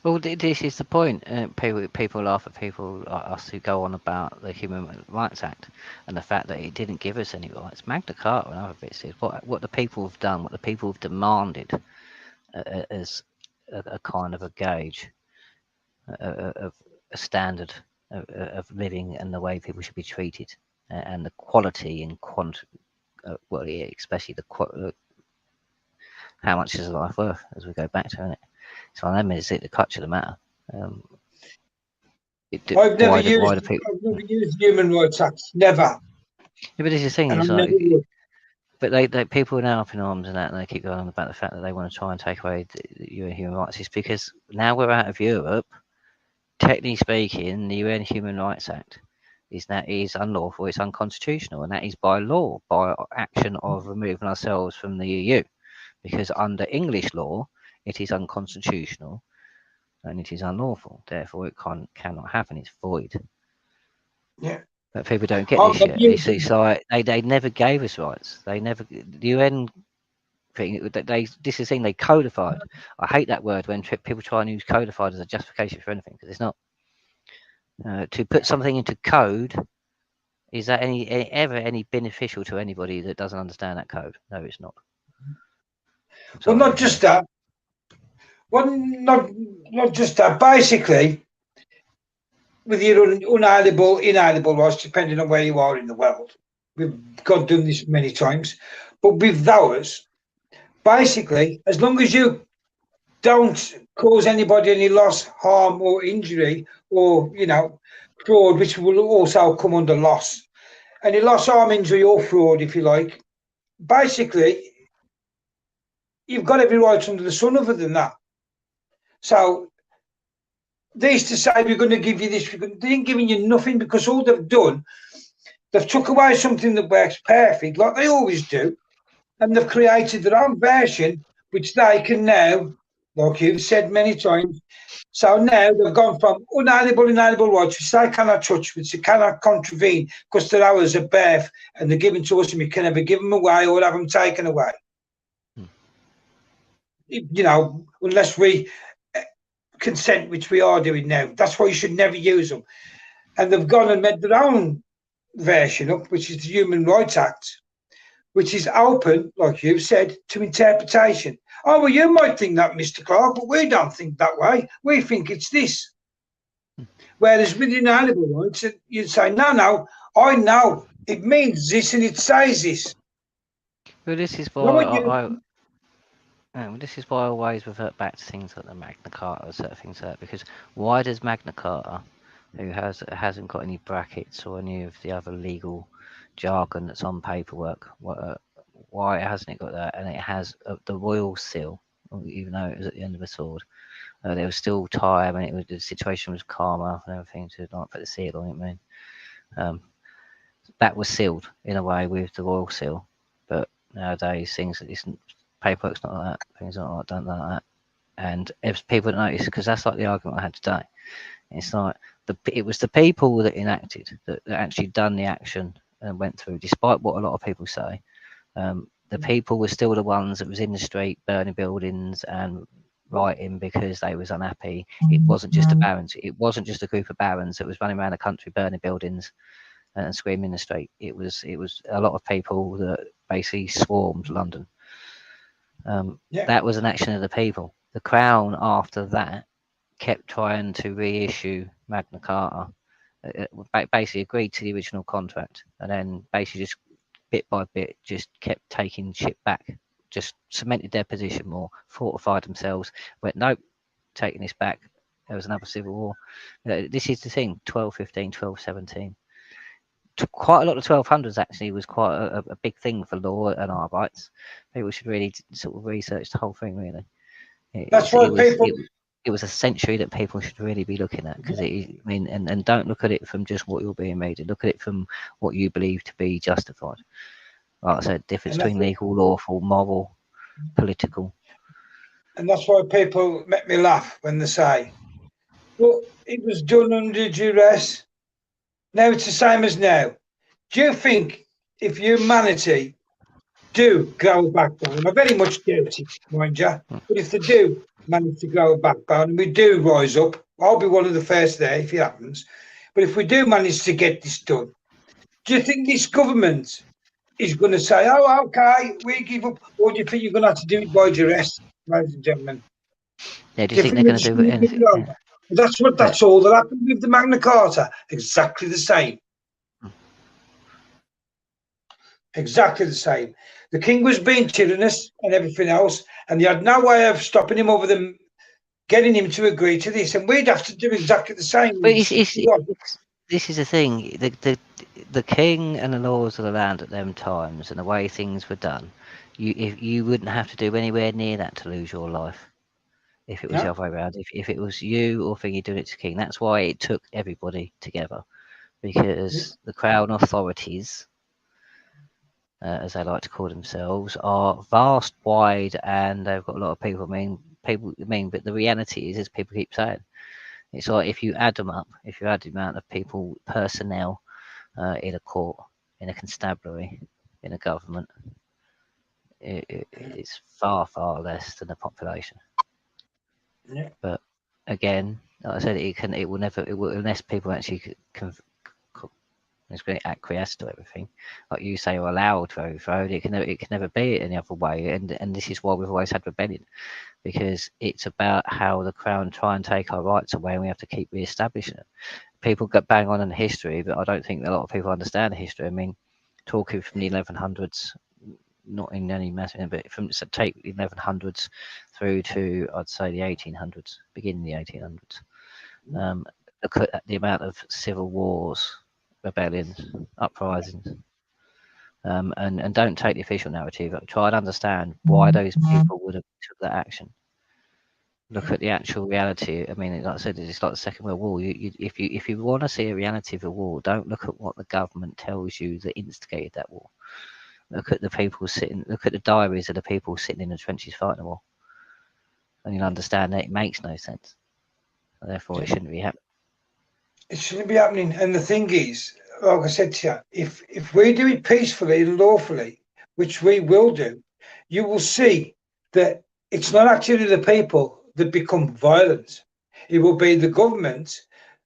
Well, this is the point. People laugh at people like us who go on about the Human Rights Act and the fact that it didn't give us any rights. Magna Carta and other bits is what the people have done, what the people have demanded as a kind of a gauge of a standard of living and the way people should be treated, and the quality and well, yeah, especially how much is a life worth, as we go back to it. So I mean, it's the crutch of the matter. Um, I've never why used do people? I've never used Human Rights Act, never, Yeah, but this is the thing. and I It's never like, would. but people are now up in arms and that, and they keep going on about the fact that they want to try and take away the UN human rights. It's because now we're out of Europe. Technically speaking, the UN Human Rights Act is unlawful. It's unconstitutional, and that is by law, by action of removing ourselves from the EU. Because under English law, it is unconstitutional and it is unlawful. Therefore, it cannot happen. It's void. Yeah, But people don't get I've this yet. used It's like they never gave us rights. They never the UN thing that this is the thing they codified. I hate that word when people try and use codified as a justification for anything because it's not. To put something into code, is that ever any beneficial to anybody that doesn't understand that code? No, it's not. Well, Sorry. not just that. Well, not just that. Basically, with your inalienable rights, depending on where you are in the world, we've got done this many times. But with those, basically, as long as you don't cause anybody any loss, harm, or injury, or fraud, which will also come under loss, any loss, harm, injury, or fraud, if you like. Basically, you've got every right under the sun other than that. So they used to say, we're going to give you this, they ain't giving you nothing, because all they've done, they've took away something that works perfect, like they always do, and they've created their own version, which they can now, like you've said many times, so now they've gone from inalienable rights, which they cannot touch, which they cannot contravene, because they're ours at birth, and they're given to us, and we can never give them away or have them taken away. You know, unless we consent, which we are doing now. That's why you should never use them. And they've gone and made their own version up, which is the Human Rights Act, which is open, like you've said, to interpretation. Oh, well, you might think that, Mr. Clarke, but we don't think that way. We think it's this. Whereas with inalienable rights, you'd say, no, I know. It means this and it says this. Well, this is What why would you? this is why I always revert back to things like the Magna Carta or certain things like that. Because why does Magna Carta, who hasn't got any brackets or any of the other legal jargon that's on paperwork, why hasn't it got that? And it has the royal seal, even though it was at the end of a sword. There was still time, and the situation was calmer and everything to not put the seal on it. I mean, um, that was sealed in a way with the royal seal, but nowadays things isn't paperwork's not like that. Things aren't like done like that, and if people don't notice, because that's like the argument I had today. It's like it was the people that enacted that actually done the action and went through, despite what a lot of people say. The people were still the ones that was in the street burning buildings and writing because they was unhappy. It wasn't just the barons. It wasn't just a group of barons that was running around the country burning buildings and screaming in the street. It was a lot of people that basically swarmed London. Yeah, That was an action of the people. The Crown after that kept trying to reissue Magna Carta. Basically agreed to the original contract, and then basically just bit by bit just kept taking shit back, just cemented their position more, fortified themselves, went, nope, taking this back. There was another civil war. This is the thing, 1215, 1217. Quite a lot of 1200s actually was quite a big thing for law and our rights. People should really sort of research the whole thing, really. that's It's, why people. it was a century that people should really be looking at, because I mean, and don't look at it from just what you're being made, look at it from what you believe to be justified. Like I said, difference And that's between legal, lawful, moral, political. and that's why people make me laugh when they say, "Well, it was done under duress." Now it's the same as now. Do you think if humanity do grow a backbone, I very much doubt it, mind you, but if they do manage to grow a backbone and we do rise up, I'll be one of the first there if it happens. But if we do manage to get this done, do you think this government is going to say, "Oh, okay, we give up," or do you think you're going to have to do it by duress, ladies and gentlemen? Yeah, do you Do you think think they're they're going to just do going to give anything? it over? That's what. Uh, That's all that happened with the Magna Carta. Exactly the same. Exactly the same. The king was being tyrannous and everything else, and they had no way of stopping him other than getting him to agree to this. And we'd have to do exactly the same but with 61. this is the thing. The king and the laws of the land at them times and the way things were done, you wouldn't have to do anywhere near that to lose your life if it was the No? other way around. If it was you or thingy doing it to king, that's why it took everybody together, because the crown authorities, as they like to call themselves, are vast, wide, and they've got a lot of people. But the reality is, as people keep saying, it's like if you add them up, if you add the amount of people, personnel in a court, in a constabulary, in a government, it's far, far less than the population. Yeah. But again, like I said, it will never, unless people actually it's going to acquiesce to everything, like you say, or allowed to overthrow it. It can never be any other way, and this is why we've always had rebellion, because it's about how the crown try and take our rights away, and we have to keep re-establishing it. People get bang on in history, but I don't think a lot of people understand history. I mean, talking from the 1100s, not in any massive, but from so take the 1100s through to I'd say the 1800s, beginning the 1800s. Look at the amount of civil wars, rebellions, uprisings, and don't take the official narrative. Try and understand why those people would have took that action. Look at the actual reality. I mean, like I said, it's like the Second World War. If you want to see a reality of a war, don't look at what the government tells you that instigated that war. Look at the people sitting. Look at the diaries of the people sitting in the trenches fighting the war, and you'll understand that it makes no sense. Therefore, it shouldn't be happening. It shouldn't be happening. And the thing is, like I said to you, if we do it peacefully and lawfully, which we will do, you will see that it's not actually the people that become violent. It will be the government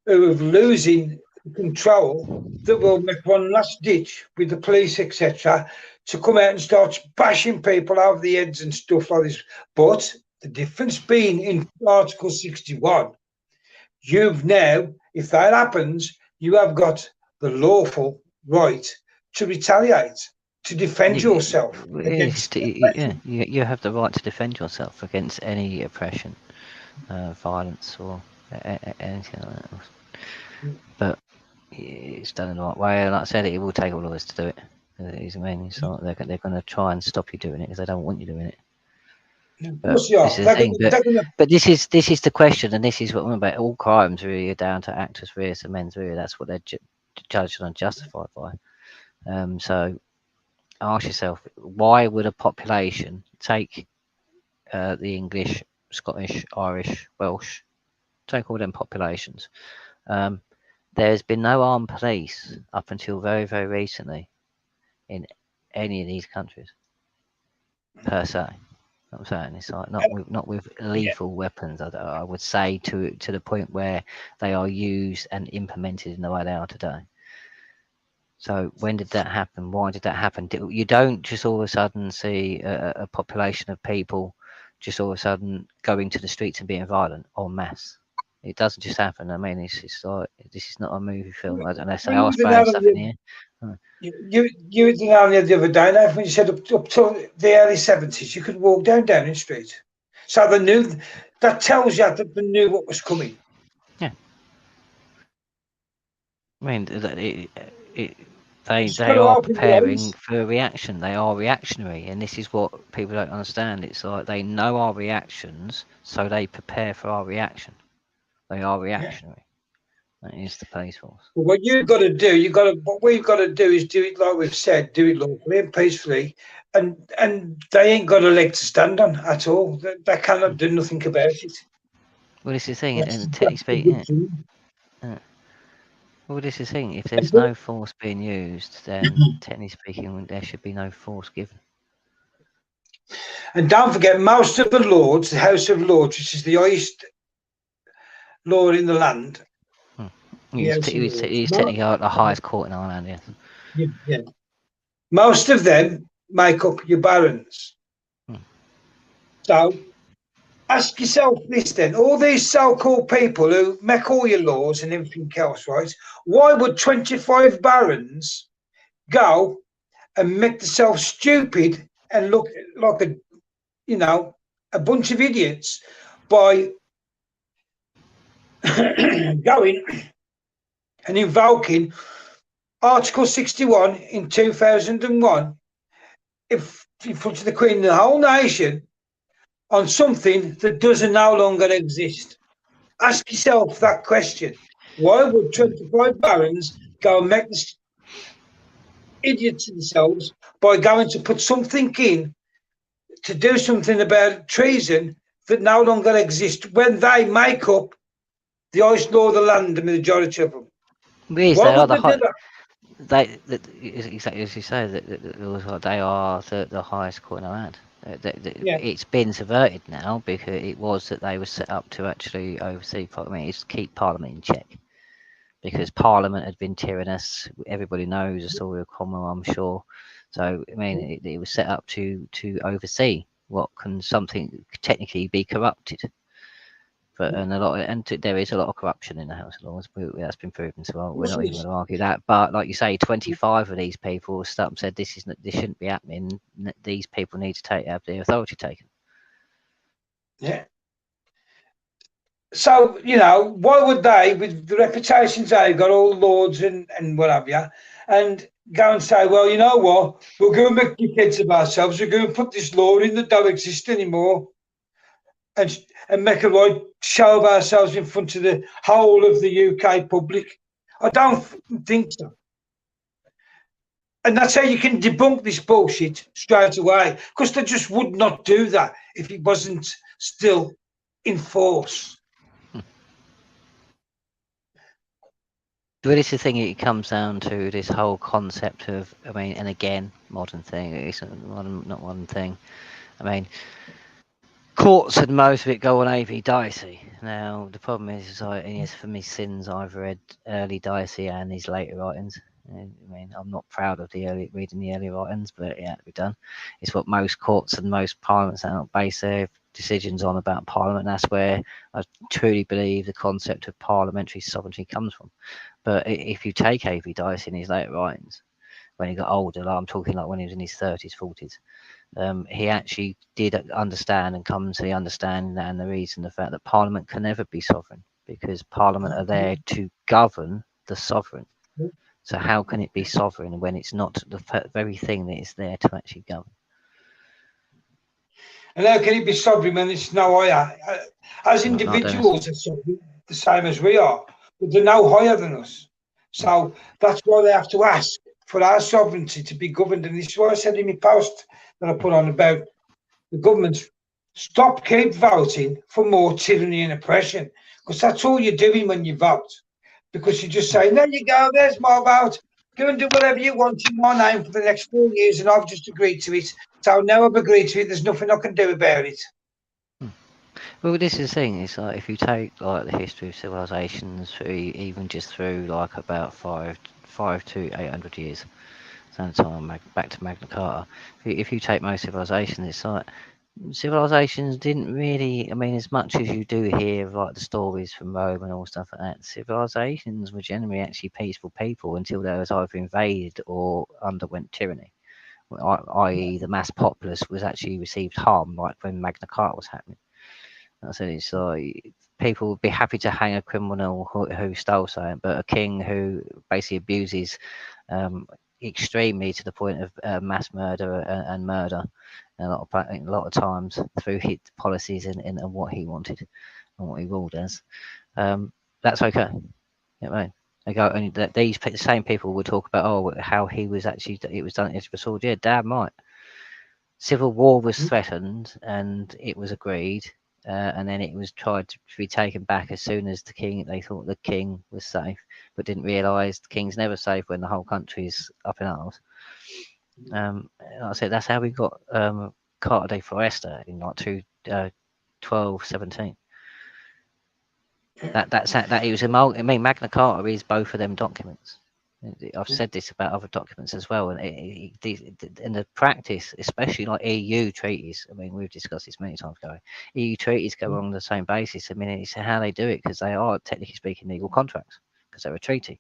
who are losing control that will make one last ditch with the police, etc., to come out and start bashing people over the heads and stuff like this. But the difference being in Article 61, you've now, if that happens, you have got the lawful right to retaliate, to defend yourself against Yeah, oppression. you have the right to defend yourself against any oppression, violence, or anything like that. But it's done in the right way. Like I said, it will take all of us to do it. I mean, it's not they're going to try and stop you doing it because they don't want you doing it. Of But course they this are. is the thing. They're gonna, But this is the question, and this is what I'm about. All crimes really are down to actus reus and mens rea. That's what they're judged and justified by. So ask yourself, why would a population take the English, Scottish, Irish, Welsh, take all them populations? There's been no armed police up until very, very recently in any of these countries, per se. I'm saying it's like not with yeah. lethal weapons. I would say to the point where they are used and implemented in the way they are today. So when did that happen? Why did that happen? You don't just all of a sudden see a population of people just all of a sudden going to the streets and being violent en masse. It doesn't just happen. I mean, it's like this is not a movie film unless they When are you did spraying that stuff in the air. you did that the other day, now, when you said up till the early 70s, you could walk down Downing Street. So they knew, that tells you that they knew what was coming. Yeah, I mean, it, It's got they to are open your preparing eyes. for a reaction. They are reactionary, and this is what people don't understand. It's like they know our reactions, so they prepare for our reaction. They are Yeah. reactionary. That is the police force. But what you've got to do, what we've got to do is do it like we've said, do it lawfully and peacefully, and they ain't got a leg to stand on at all. They cannot do nothing about it. Well, this is the thing, That's, and technically that's the speaking, good thing. well, this is the thing. If there's no force being used, then technically speaking, there should be no force given. And don't forget, most of the lords, the House of Lords, which is the highest lord in the land, the House of Lords, He's technically the highest court in Ireland. Yes. yeah, most of them make up your barons. Hmm. So ask yourself this then: all these so-called people who make all your laws and everything else, right? Why would 25 barons go and make themselves stupid and look like a bunch of idiots by going and invoking Article 61 in 2001 if in front of the Queen and the whole nation on something that doesn't no longer exist? Ask yourself that question. Why would 25 barons go and make this idiots themselves by going to put something in to do something about treason that no longer exists when they make up the highest law of the land, the majority of them? Yes, Why they are would the they do high. that? Exactly as you say, they are the highest court in the land. Yeah. It's been subverted now because it was that they were set up to actually oversee Parliament. It's to keep Parliament in check because Parliament had been tyrannous. Everybody knows the story of Cromwell, I'm sure. So I mean, it was set up to oversee what can something technically be corrupted. But there is a lot of corruption in the House of Lords. That's been proven. So we're not even going to argue that. But like you say, 25 of these people stood up and said this shouldn't be happening. These people need to have their authority taken. Yeah. So, why would they, with the reputations they've got, all lords and what have you, and go and say, well, you know what, we're going to make dickheads of ourselves, we're going to put this law in that don't exist anymore. and make a right show of ourselves in front of the whole of the UK public? I don't think so. And that's how you can debunk this bullshit straight away, because they just would not do that if it wasn't still in force. But it's the thing, it comes down to this whole concept of, I mean, and again, modern thing, it's not modern thing. I mean, courts and most of it go on A.V. Dicey. Now, the problem is for me, sins I've read early Dicey and his later writings. I mean, I'm not proud of reading the early writings, but it had to be done. It's what most courts and most parliaments base their decisions on about parliament. That's where I truly believe the concept of parliamentary sovereignty comes from. But if you take A.V. Dicey in his later writings, when he got older, like I'm talking like when he was in his 30s, 40s, he actually did understand and come to the understanding and the reason, the fact that Parliament can never be sovereign, because Parliament are there to govern the sovereign. So how can it be sovereign when it's not the very thing that it's there to actually govern? And how can it be sovereign when it's no higher? As individuals, are sovereign, the same as we are, but they're no higher than us. So that's why they have to ask for our sovereignty to be governed. And this is what I said in my post that I put on about the government. Keep voting for more tyranny and oppression, because that's all you're doing when you vote. Because you just say, there you go, there's my vote. Go and do whatever you want in my name for the next 4 years, and I've just agreed to it. So now I've agreed to it, there's nothing I can do about it. Well, this is the thing. It's like if you take like the history of civilizations, even just through like about five to 800 years, sometime back to Magna Carta. If you take most civilizations, it's like civilizations didn't really. I mean, as much as you do hear of like the stories from Rome and all stuff like that, civilizations were generally actually peaceful people until they was either invaded or underwent tyranny, i.e., the mass populace was actually received harm, like when Magna Carta was happening. I said it's like people would be happy to hang a criminal who stole something, but a king who basically abuses extremely to the point of mass murder and murder, a lot of times through his policies and what he wanted and what he ruled as, that's okay. You know what I mean? They go, and these same people would talk about how he was actually, it was done as a sword. Yeah, damn right. Civil war was threatened and it was agreed, and then it was tried to be taken back as soon as they thought the king was safe, but didn't realise the king's never safe when the whole country's up in arms. Like I said, that's how we got Carta de Foresta in like 1217. That it was I mean, Magna Carta is both of them documents. I've said this about other documents as well, and in the practice, especially like EU treaties. I mean, we've discussed this many times. EU treaties go on the same basis. I mean, it's how they do it, because they are technically speaking legal contracts, because they're a treaty.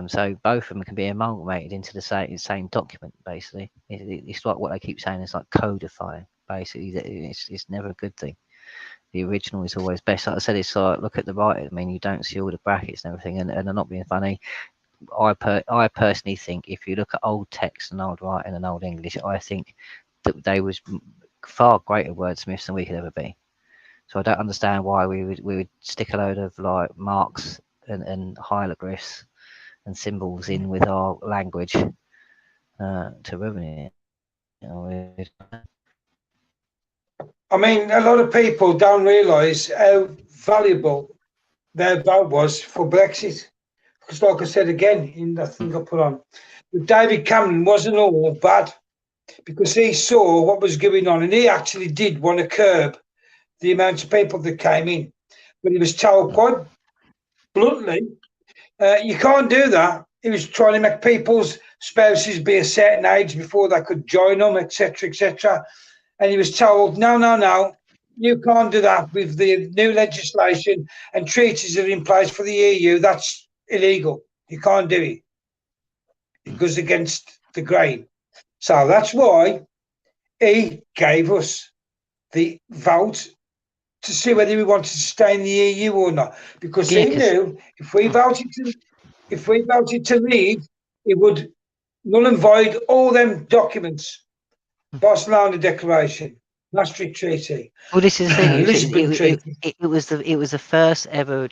So both of them can be amalgamated into the same document. Basically, it's like what they keep saying. It's like codifying. Basically, it's never a good thing. The original is always best. Like I said, it's like, look at the writing. I mean, you don't see all the brackets and everything, and I'm not being funny. I personally think if you look at old text and old writing and old English, I think that they was far greater wordsmiths than we could ever be. So I don't understand why we would stick a load of like marks and hieroglyphs and symbols in with our language to ruin it. I mean, a lot of people don't realise how valuable their vote was for Brexit. Because, like I said again in the thing I put on, David Cameron wasn't all bad, because he saw what was going on, and he actually did want to curb the amount of people that came in. But he was told quite bluntly, you can't do that. He was trying to make people's spouses be a certain age before they could join them, etc., etc. And he was told, no, you can't do that with the new legislation and treaties that are in place for the EU. That's illegal. You can't do it. It goes against the grain. So that's why he gave us the vote to see whether we wanted to stay in the EU or not, because he knew if we voted to leave, it would null and void all them documents, Barcelona Declaration. Maastricht Treaty, Well, this is the thing. Lisbon Treaty. It was the first ever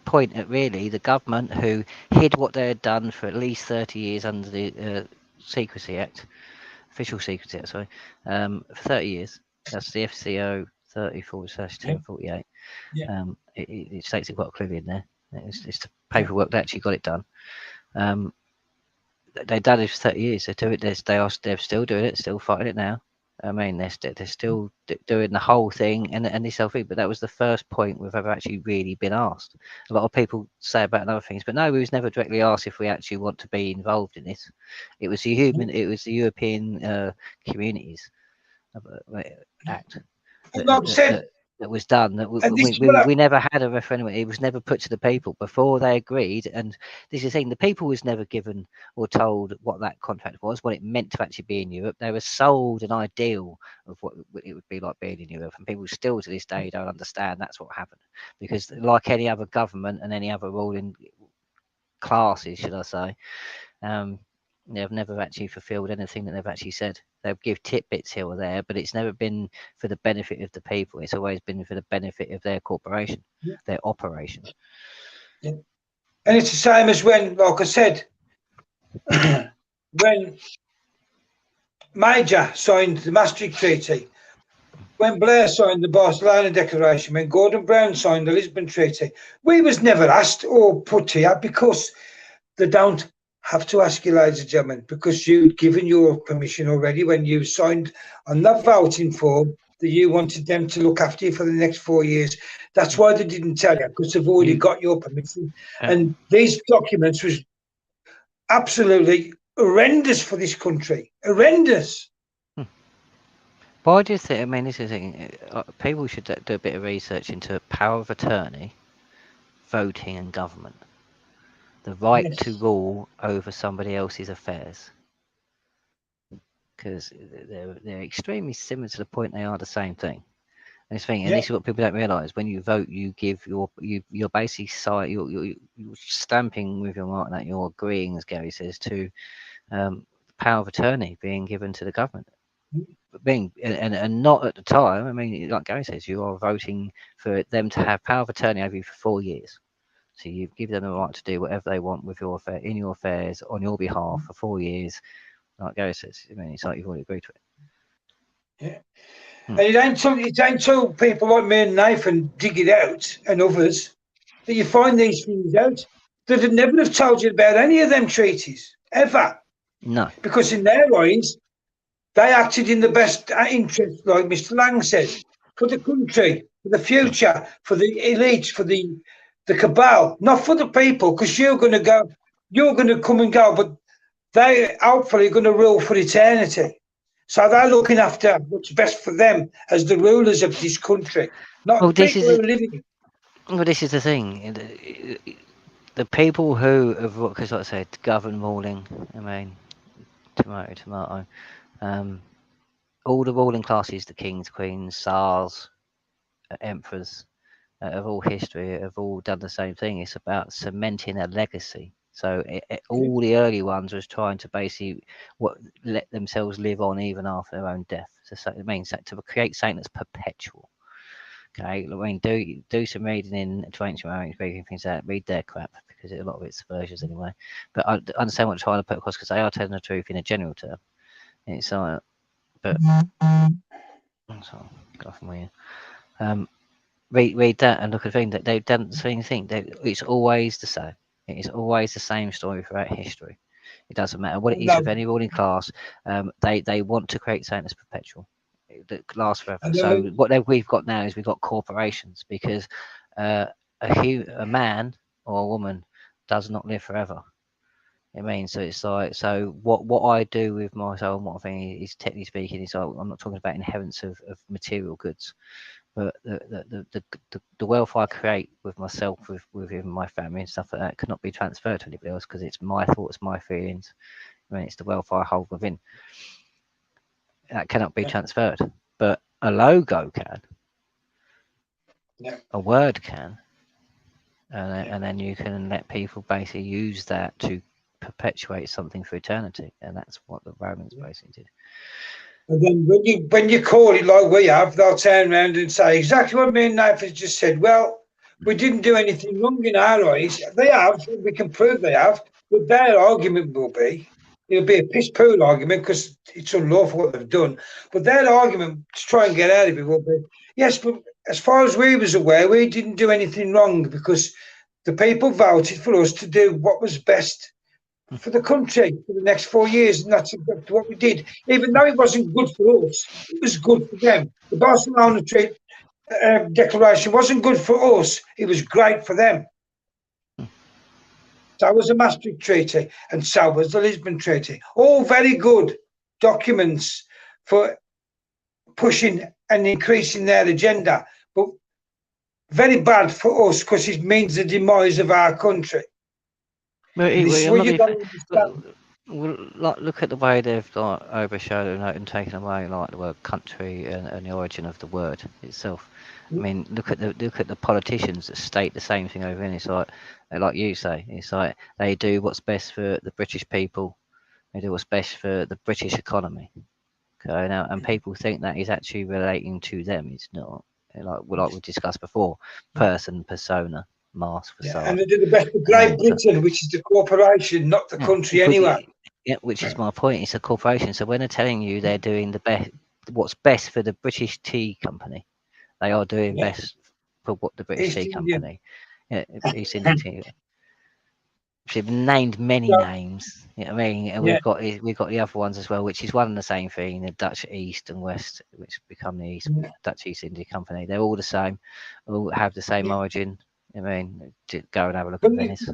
point at really the government who hid what they had done for at least 30 years under the Secrecy Act, Official Secrecy Act, sorry, for 30 years. That's the FCO 30/1048. Yeah, It states it got a clue in there. It's the paperwork that actually got it done. They've done it for 30 years. They do it. They're still doing it. Still fighting it now. I mean, they're still doing the whole thing and this whole thing. But that was the first point we've ever actually really been asked. A lot of people say about other things, but no, we was never directly asked if we actually want to be involved in this. It was It was the European Communities Act and like I said, that was done. That and this is what we never had a referendum. It was never put to the people before they agreed. And this is the thing: the people was never given or told what that contract was, what it meant to actually be in Europe. They were sold an ideal of what it would be like being in Europe, and people still to this day don't understand that's what happened. Because like any other government and any other ruling classes, should I say, they've never actually fulfilled anything that they've actually said. They'll give tidbits here or there, but it's never been for the benefit of the people. It's always been for the benefit of their corporation, their operation. yeah. And it's the same as when, like I said, when Major signed the Maastricht Treaty, when Blair signed the Barcelona Declaration, when Gordon Brown signed the Lisbon Treaty, we was never asked or put here because they don't have to ask you, ladies and gentlemen, because you'd given your permission already when you signed on that voting form that you wanted them to look after you for the next 4 years. That's why they didn't tell you, because they've already got your permission. And these documents was absolutely horrendous for this country. Horrendous. Why do you think? I mean, this is the thing. People should do a bit of research into power of attorney, voting, and government. The right to rule over somebody else's affairs. Because they're extremely similar to the point they are the same thing. And this thing, and this is what people don't realise. When you vote, you give you're basically you're stamping with your mark that you're agreeing, as Gary says, to power of attorney being given to the government. Being and not at the time. I mean, like Gary says, you are voting for them to have power of attorney over you for 4 years. So you give them the right to do whatever they want with your in your affairs on your behalf for 4 years. Like Gary says, I mean, it's like you've already agreed to it. Yeah. And it ain't till people like me and Nathan dig it out, and others, that you find these things out that would never have told you about any of them treaties, ever. No. Because in their minds, they acted in the best interest, like Mr. Lang said, for the country, for the future, for the elites, for the cabal, not for the people, because you're going to come and go, but they hopefully are going to rule for eternity. So they're looking after what's best for them as the rulers of this country, not the people who are living it. Well, this is the thing. The people who have, because like I said, govern ruling, I mean, tomato. All the ruling classes, the kings, queens, tsars, emperors of all history have all done the same thing. It's about cementing a legacy. So all the early ones was trying to basically let themselves live on even after their own death. So it means that to create something that's perpetual. Okay, I mean, do some reading in ancient Roman Greek things like that. Read their crap because a lot of it's versions anyway. But I understand what I'm trying to put across because they are telling the truth in a general term. It's like, but so go off my ear. Read that and look at the thing that they've done the same thing. It's always the same. It is always the same story throughout history. It doesn't matter what it is with any ruling class. They want to create something that's perpetual, that lasts forever. So what we've got now is we've got corporations because a man or a woman does not live forever. I mean, so it's like, so what I do with myself and what I think is technically speaking is like, I'm not talking about inheritance of material goods, but the wealth I create with myself, within my family and stuff like that, cannot be transferred to anybody else because it's my thoughts, my feelings. I mean, it's the wealth I hold within. That cannot be transferred, but a logo can. A word can. And then you can let people basically use that to perpetuate something for eternity, and that's what the Romans basically did. And then when you call it like we have, they'll turn around and say exactly what me and Nathan just said. Well, we didn't do anything wrong in our eyes. They have. We can prove they have. But their argument will be, it'll be a piss poor argument because it's unlawful what they've done. But their argument to try and get out of it will be, yes, but as far as we was aware, we didn't do anything wrong because the people voted for us to do what was best for the country for the next 4 years, and that's exactly what we did. Even though it wasn't good for us, it was good for them. The Barcelona Declaration wasn't good for us; it was great for them. So was the Maastricht Treaty, and so was the Lisbon Treaty. All very good documents for pushing and increasing their agenda, but very bad for us because it means the demise of our country. Well, And this is I'm what not you being. got to understand. Well, like, look at the way they've like overshadowed and taken away like the word country and the origin of the word itself. I mean, look at the politicians that state the same thing over, and it's like you say, it's like they do what's best for the British people. They do what's best for the British economy. Okay, now, and people think that is actually relating to them. It's not. Like we discussed before, person, persona, mask, Yeah, and facade. they did the best for Great So, Britain, which is the corporation, not the yeah, country but anyway. yeah, which is my point. It's a corporation. So when they're telling you they're doing the best, what's best for the British Tea Company, they are doing Yeah, best for what the British East Tea Indian. Company, yeah, East India Tea. They've named many So, names. You know what I mean, and yeah, we've got the other ones as well, which is one and the same thing. The Dutch East and West, which become the East yeah, Dutch East India Company. They're all the same, all have the same yeah. origin. I mean, go and have a look But at Venice.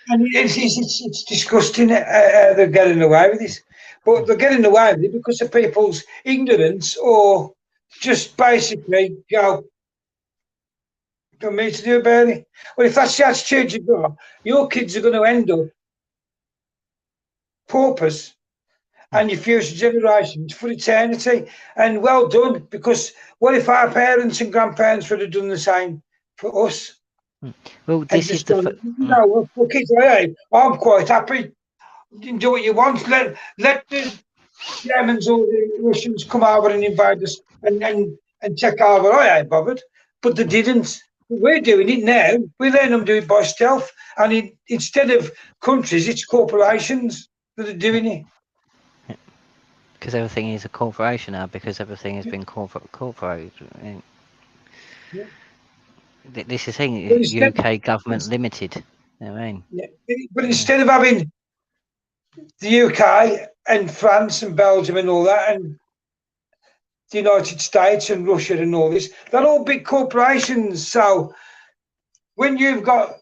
and it's disgusting they're getting away with this. But they're getting away with it because of people's ignorance or just basically go, don't me to do about it. Well, if that's the attitude you've got, your kids are going to end up paupers and your future generations for eternity. And well done, because what if our parents and grandparents would have done the same for us Mm. Well, and this is just the gone, no, fuck it, I'm quite happy. You can do what you want. Let the Germans or the Russians come over and invade us and take over. I ain't bothered. But they didn't. We're doing it now. We're letting them do it by stealth. And instead of countries, it's corporations that are doing it. because everything is a corporation now, because everything has been corporate. Yeah. This is thing But UK government limited. You know what I mean, yeah, but yeah. instead of having the UK and France and Belgium and all that, and the United States and Russia and all this, they're all big corporations. So when you've got,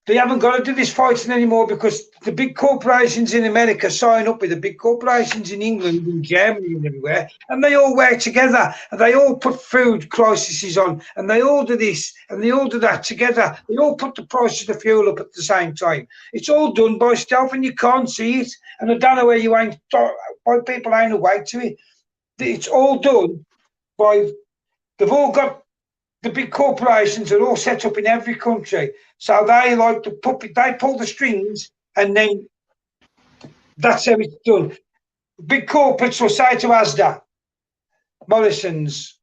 they haven't got to do this fighting anymore because the big corporations in America sign up with the big corporations in England and Germany and everywhere, and they all work together and they all put food crises on and they all do this and they all do that together. They all put the price of the fuel up at the same time. It's all done by stealth and you can't see it. And I don't know where you ain't, why people ain't awake to it. It's all done by, they've all got, the big corporations are all set up in every country. So they like to puppet, they pull the strings and then that's how it's done. Big corporates will say to Asda, Morrison's,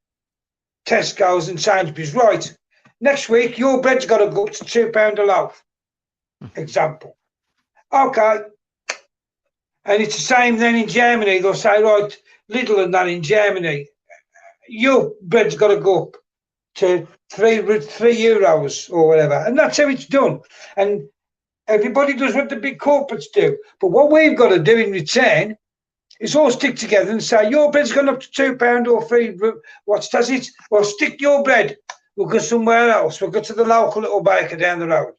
Tesco's and Sainsbury's, right, next week your bread's got to go up to £2 a loaf, example. Okay. And it's the same then in Germany. They'll say, right, Lidl and that in Germany, your bread's got to go up to €3 or whatever. And that's how it's done. And everybody does what the big corporates do. But what we've got to do in return is all stick together and say, your bread's gone up to £2 or three. What does it? Well, stick your bread. We'll go somewhere else. We'll go to the local little baker down the road.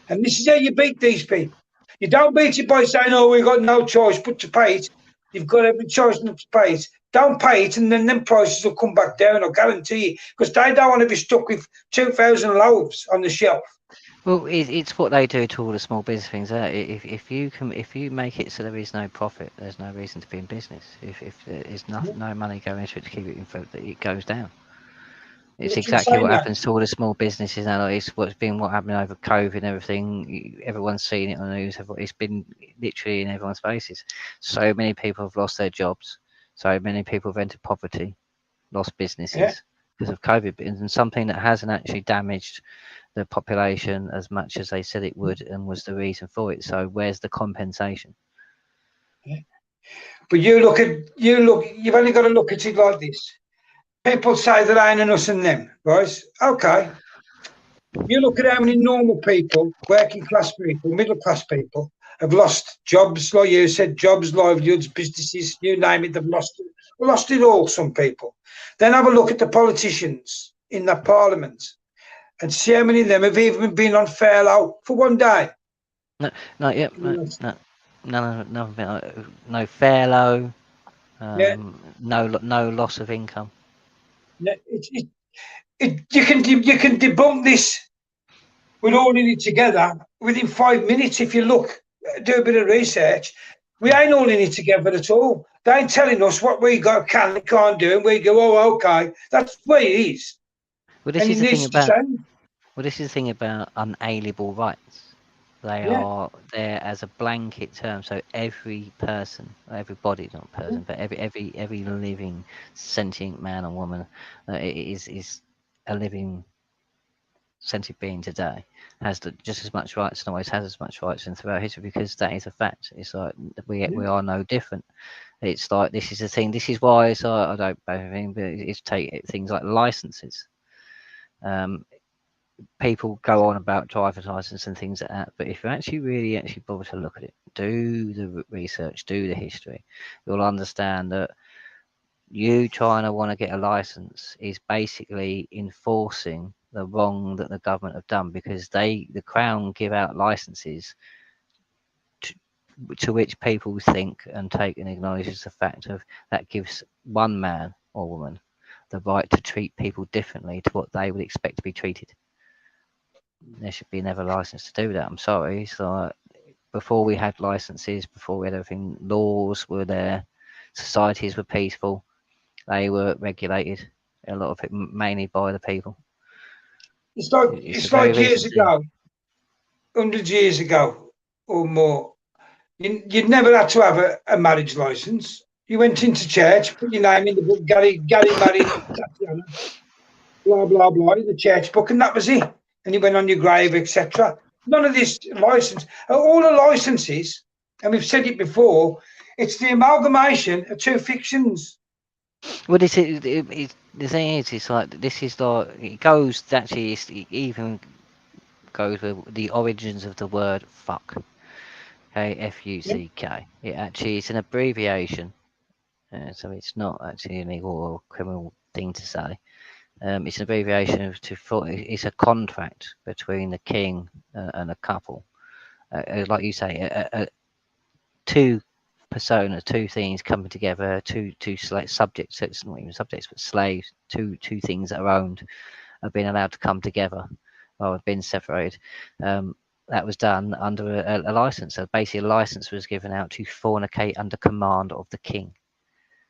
And this is how you beat these people. You don't beat it by saying, oh, we've got no choice but to pay it. You've got every choice not to pay it. Don't pay it, and then them prices will come back down, I guarantee you, because they don't want to be stuck with 2,000 loaves on the shelf. Well, it's what they do to all the small business things. If you make it so there is no profit, there's no reason to be in business. If there is no money going into it to keep it in food, it goes down. It's What you're exactly saying what now. happens to all the small businesses now. It's what happened over COVID and everything. Everyone's seen it on the news. It's been literally in everyone's faces. So many people have lost their jobs. So many people have entered poverty, lost Yeah, businesses because of COVID. And something that hasn't actually damaged the population as much as they said it would, and was the reason for it. So where's the compensation? yeah. But you've only got to look at it like this. People say that ain't an us and them, right? Okay. You look at how many normal people, working class people, middle class people, have lost jobs, like you said, jobs, livelihoods, businesses, you name it, they've lost it all, some people. Then have a look at the politicians in that parliament and see how many of them have even been on furlough for one day. No, no, yeah, no furlough, Yeah, no loss of income. yeah, you can debunk this with all in it together within 5 minutes if you look, do a bit of research. We ain't all in it together at all. They ain't telling us what we can and can't do, and we go, oh, okay, that's the way it is, Well, this and is it the thing needs to about change. well, this is the thing about unalienable rights. They Yeah, are there as a blanket term, so every person, everybody, not person, but every living sentient man or woman is a living sentient being today has just as much rights and always has as much rights in throughout history, because that is a fact. It's like we are no different. It's like this is the thing. This is why it's like, I don't everything, but it's take things like licenses. Um, People go on about driver's license and things like that, but if you actually bother to look at it, do the research, do the history, you'll understand that you trying to want to get a license is basically enforcing the wrong that the government have done, because the crown give out licenses to, to which people think and take and acknowledge as a fact of that gives one man or woman the right to treat people differently to what they would expect to be treated. There should be never a license to do that. I'm sorry. So before we had licenses, before we had everything, laws were there, societies were peaceful, they were regulated. A lot of it mainly by the people. it's like It's the it's very like reason years to. ago, hundreds of years ago or more. You'd never had to have a marriage license. You went into church, put your name in the book, Gary married Tatiana, blah blah blah, in the church book, and that was it. And you went on your grave, etc. None of this license, all the licenses, and we've said it before. It's the amalgamation of two fictions. Well, the thing is, it's like this is like it goes actually. It even goes with the origins of the word fuck. Okay, Yeah, FUCK. It actually is an abbreviation, so it's not actually an illegal or criminal thing to say. It's an abbreviation of it's a contract between the king and a couple. Like you say, two personas, two things coming together, two subjects. So it's not even subjects, but slaves. Two things that are owned have been allowed to come together or have been separated. Um, that was done under a license. So basically, a license was given out to fornicate under command of the king.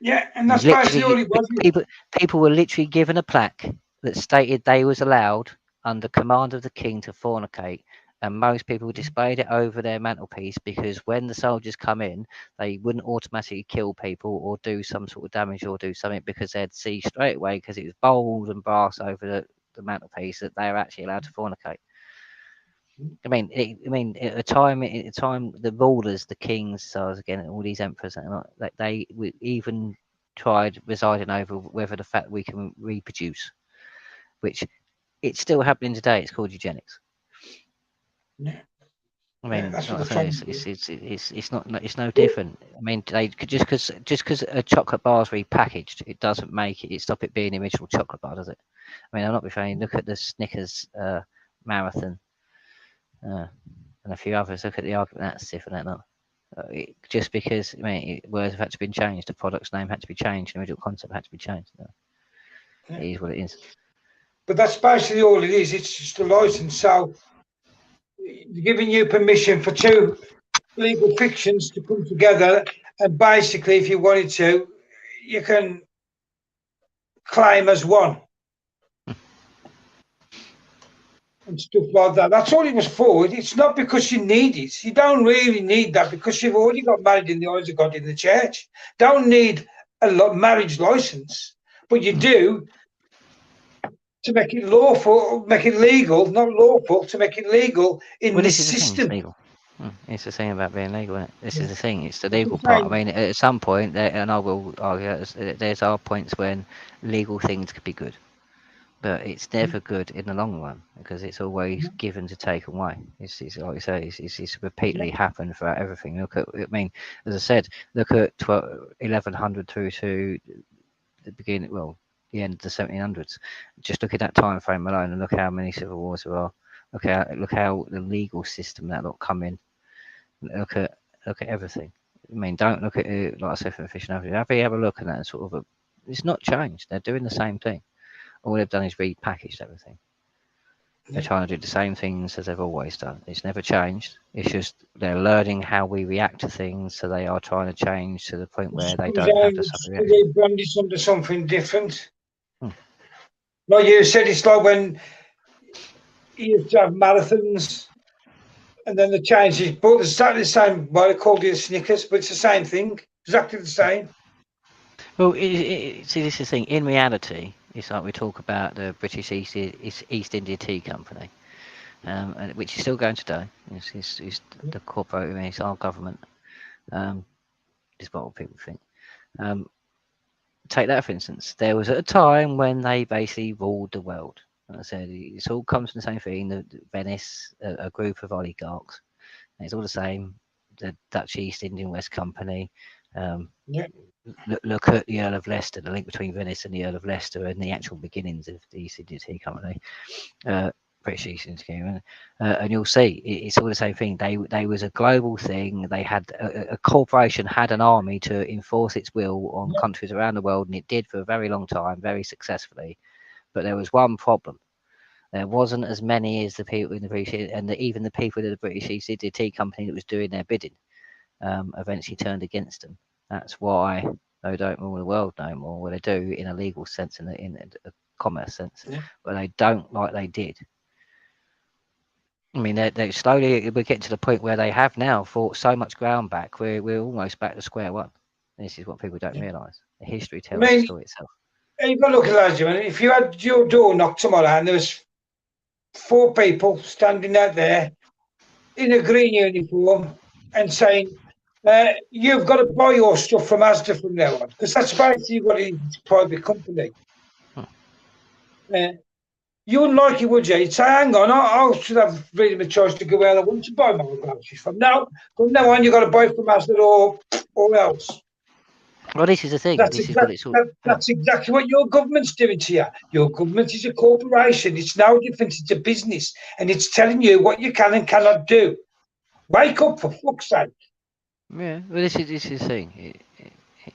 yeah, and You that's basically all literally it was. people were literally given a plaque that stated they was allowed under command of the king to fornicate, and most people displayed it over their mantelpiece because when the soldiers come in, they wouldn't automatically kill people or do some sort of damage or do something, because they'd see straight away, because it was bold and brass over the mantelpiece, that they were actually allowed to fornicate. At the time, the rulers, the kings, so again, all these emperors, like they even tried residing over whether the fact we can reproduce, which it's still happening today. It's called eugenics. Yeah, I yeah, mean, that's what like I they're say, trying to do. it's not it's no different. I mean, they could just because a chocolate bar is repackaged, it doesn't make it stop it being the original chocolate bar, does it? I mean, I'm not being look at the Snickers marathon and a few others. Look at the argument that's stiff and that not. Just because words have had to be changed, the product's name had to be changed, the original concept had to be changed. No, Yeah. it is what it is. But that's basically all it is. It's just a license. So giving you permission for two legal fictions to come together, and basically, if you wanted to, you can claim as one. and stuff like that. That's all it was for. It's not because you need it. You don't really need that because you've already got married in the eyes of God in the church. Don't need a marriage license, but you do to make it lawful, make it legal, not lawful, to make it legal in Well, this this is the thing. It's system. legal. It's the thing about being legal, isn't it? This Yeah. is the thing. It's the That's legal what part. I'm I mean, at some point, and I will argue, there's are points when legal things could be good, but it's saying. never good in the long run because it's always given to take away. It's like you say, it's repeatedly happened throughout everything. Look at, I mean, as I said, look at 1100 through to the beginning, well, the end of the 1700s. Just look at that time frame alone, and look how many civil wars there are. Look how the legal system that lot come in. Look at everything. I mean, don't look at it like I said for the fishing avenue. Have a look at that and sort of it's not changed. They're doing the same thing. All they've done is repackaged everything. They're trying to do the same things as they've always done. It's never changed. It's just they're learning how we react to things, so they are trying to change to the point where they don't have to suffer reaction. They brand it under something different. Hmm. Like you said, it's like when you used to have marathons and then they changed it, but it's exactly the same. Well, they called it Snickers, but it's the same thing, exactly the same. Well, see, this is the thing. In reality, it's like we talk about the British East India Tea Company, which is still going today. It's the corporate, I mean, it's our government, is what people think. Take that for instance. There was a time when they basically ruled the world. Like I said, it all comes from the same thing. The Venice, a group of oligarchs. And it's all the same. The Dutch East Indian West Company. Yeah. Look at the Earl of Leicester, the link between Venice and the Earl of Leicester, and the actual beginnings of the East India Tea Company, British East India Tea Company, and you'll see it's all the same thing. They was a global thing. They had a corporation had an army to enforce its will on countries around the world, and it did for a very long time, very successfully. But there was one problem. There wasn't as many as the people in the British, and even the people in the British East India Tea Company that was doing their bidding, eventually turned against them. That's why they don't rule the world no more. Well, they do in a legal sense and in a commerce sense, but they don't like they did. I mean, they slowly we're getting to the point where they have now fought so much ground back. We're almost back to square one. This is what people don't realise. The history I tells the mean, story itself. you've got to look at that, Jim. If you had your door knocked tomorrow and there was 4 people standing out there in a green uniform and saying, you've got to buy your stuff from Asda from now on, because that's basically what it is, it's a private company. You wouldn't like it, would you? You'd say, hang on, I should have freedom of choice to go where I want to buy my groceries from. No, from now on, you've got to buy from Asda or else. Well, this is the thing. That's This is what it's all. that's exactly what your government's doing to you. Your government is a corporation. It's no different. It's a business, and it's telling you what you can and cannot do. Wake up, for fuck's sake. Yeah, well, this is the thing.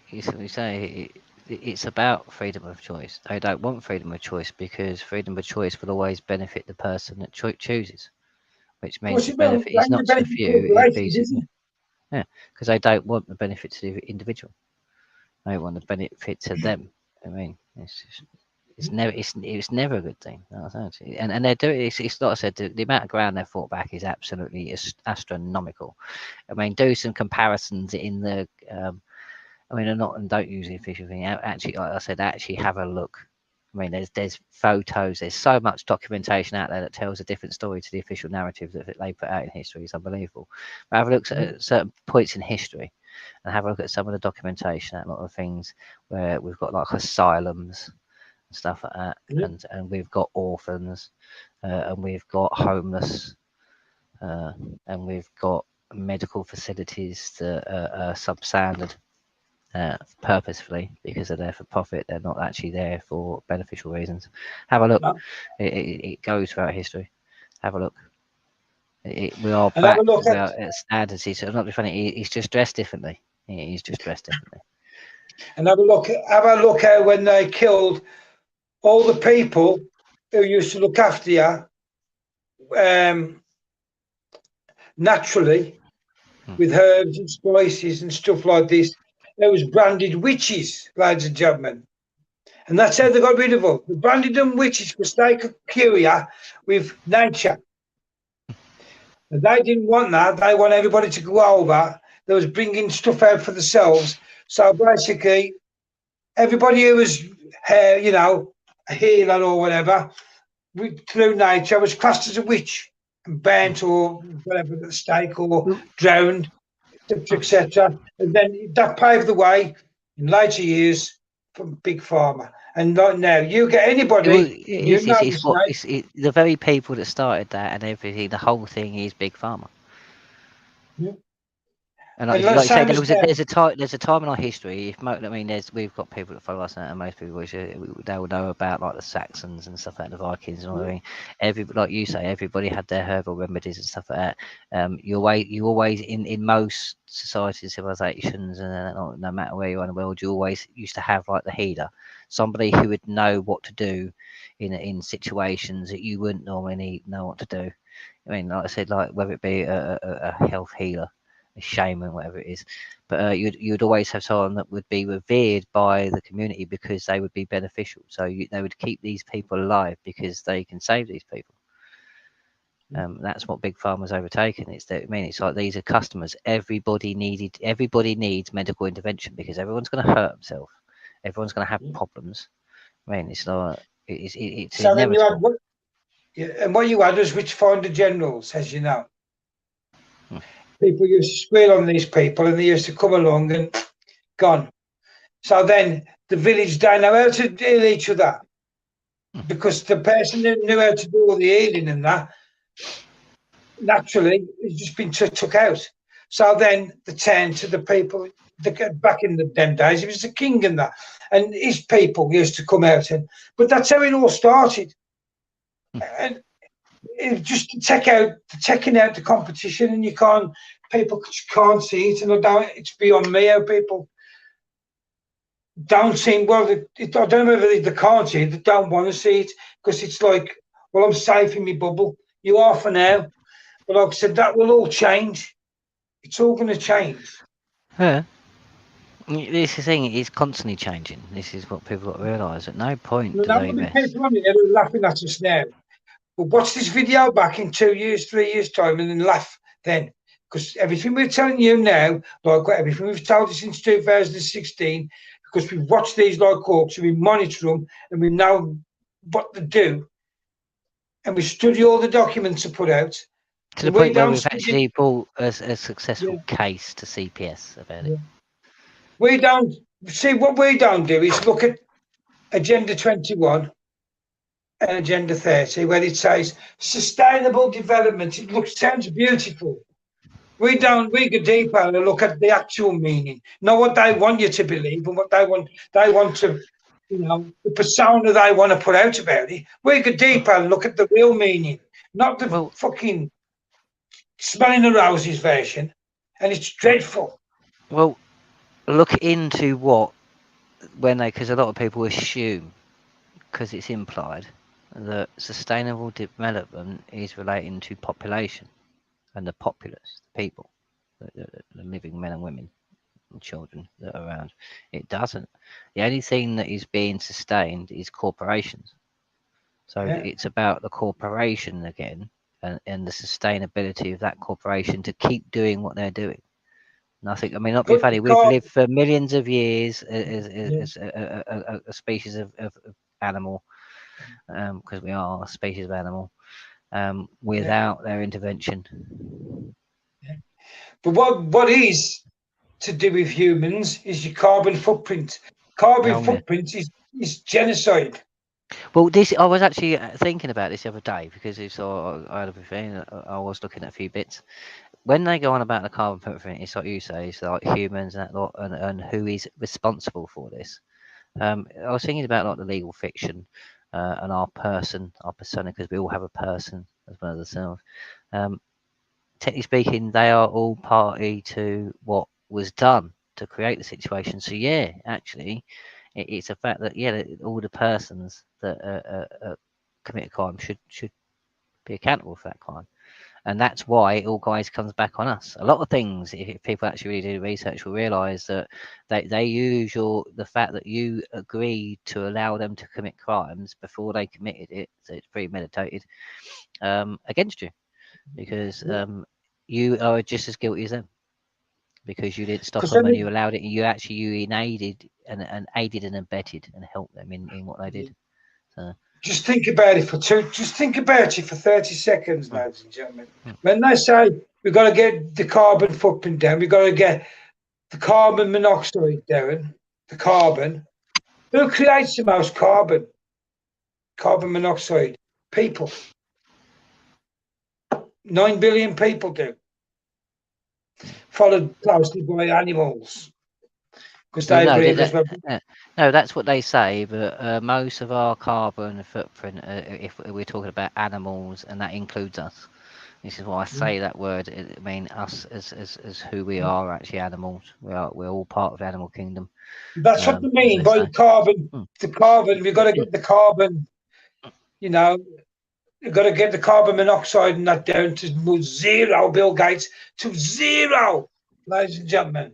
It's what we say. It's about freedom of choice. They don't want freedom of choice because freedom of choice will always benefit the person that chooses, which means the benefit is not to the few. It be because they don't want the benefit to the individual. They want the benefit to them. I mean, it's never a good thing. And they're doing it's like I said, the amount of ground they've fought back is absolutely astronomical. I mean, do some comparisons in the. I mean, and don't use the official thing. Actually, like I said, actually have a look. I mean, there's photos. There's so much documentation out there that tells a different story to the official narrative that they put out in history. It's unbelievable. But have a look at certain points in history, and have a look at some of the documentation. A lot of things where we've got like asylums and stuff like that, and we've got orphans, and we've got homeless, and we've got medical facilities that are substandard. Purposefully because they're there for profit. They're not actually there for beneficial reasons. Have a look. No. It goes throughout history. Have a look. We are And have back. a look We at are at standards. It's not funny. He's just dressed differently. He's just dressed differently. have a look at when they killed all the people who used to look after you naturally with herbs and spices and stuff like this. There was branded witches, ladies and gentlemen. And that's how they got rid of them. They branded them witches because they could cure you with nature. And they didn't want that. They want everybody to go over. They was bringing stuff out for themselves. So basically, everybody who was, a healer or whatever, through nature, was classed as a witch and burnt or whatever, at the stake or Well, drowned, etc., etc. And then that paved the way in later years for Big Pharma. And not now, you get anybody, you know it's this, what mate. the very people that started that and everything. The whole thing is big pharma. Yeah. And And like you say, same as now. there's a time in our history. I mean, we've got people that follow us now, and most people they will know about like the Saxons and stuff like the Vikings and all that. Like you say, everybody had their herbal remedies and stuff like that. You always in most societies, civilizations, and no matter where you are in the world, you always used to have like the healer, somebody who would know what to do in situations that you wouldn't normally know what to do. I mean, like I said, like whether it be a health healer, a shaman, whatever it is. But you'd always have someone that would be revered by the community because they would be beneficial. So they would keep these people alive because they can save these people. That's what big pharma's overtaken. It's like these are customers. Everybody needs medical intervention because everyone's going to hurt themselves. Everyone's going to have problems. I mean, it's like it's So then you had inevitable. what? Yeah, and what you had was witch finder generals, as you know. Hmm. People used to squeal on these people, and they used to come along and gone. So then the village don't know how to deal each other because the person who knew how to do all the healing and that naturally has just been took out. So then they turn to the people. Back in them days, it was the king and that, and his people used to come out and. But that's how it all started. And it just taking out the competition, and you can't. People can't see it, and I don't. It's beyond me how people don't seem well. I don't know whether they can't see it, they don't want to see it because it's like, well, I'm safe in my bubble. You are for now, but like I said, that will all change. It's all going to change. Yeah. This is the thing, it is constantly changing. This is what people got to realise. At no point There do they will be rest. people on here who are laughing at us now. But watch this video back in 2 years, 3 years' time, and then laugh then. Because everything we're telling you now, like everything we've told you since 2016, because we've watched these like hawks and we monitor them and we know what to do and we study all the documents are put out. To the And we point where don't we've study. actually brought a successful Yeah, case to CPS about it. yeah. We don't see what we don't do is look at Agenda 21 and Agenda 30, where it says sustainable development. It sounds beautiful. We go deeper and look at the actual meaning, not what they want you to believe and what they want. They want to, the persona they want to put out about it. We go deeper and look at the real meaning, not the Well, fucking smelling the roses version. And it's dreadful. well, look into because a lot of people assume, because it's implied, that sustainable development is relating to population and the populace, the people, the living men and women and children that are around. It doesn't. The only thing that is being sustained is corporations. So Yeah. it's about the corporation again and the sustainability of that corporation to keep doing what they're doing. And I think, I mean, not being Put funny, the we've car. lived for millions of years Yeah, as a species of animal, because we are a species of animal, yeah, without their intervention. yeah. But what is to do with humans is your carbon footprint. Carbon Oh, yeah. footprint is genocide. Well, this I was actually thinking about this the other day because I had a thing. I was looking at a few bits when they go on about the carbon footprint. It's like you say, it's like humans and that lot, and who is responsible for this. I was thinking about like the legal fiction and our persona, because we all have a person as well as ourselves. Um, Technically speaking, they are all party to what was done to create the situation. So yeah, actually, it's a fact that that all the persons that commit a crime should be accountable for that crime. and that's why it all guys comes back on us. A lot of things, if people actually really do research, will realise that they use the fact that you agreed to allow them to commit crimes before they committed it, so it's premeditated, against you, because you are just as guilty as them, because you didn't stop Because them and you allowed it. You aided and abetted and helped them in what they did. So, just think about it just think about it for 30 seconds, mm, ladies and gentlemen. mm. When they say we've got to get the carbon footprint down, we've got to get the carbon monoxide down, the carbon. Who creates the most carbon? Carbon monoxide. People. 9 billion people do. Followed closely by animals. Because Well, they no, breathe as well. no, that's what they say. But most of our carbon footprint, if we're talking about animals, and that includes us. This is why I say that word. I mean, us as who we are, actually animals. We're all part of the animal kingdom, That's what they as mean they by say. carbon. Mm, The carbon, we've got to mm. get the carbon, you know, we've got to get the carbon monoxide and that down to zero, Bill Gates, to zero, ladies and gentlemen.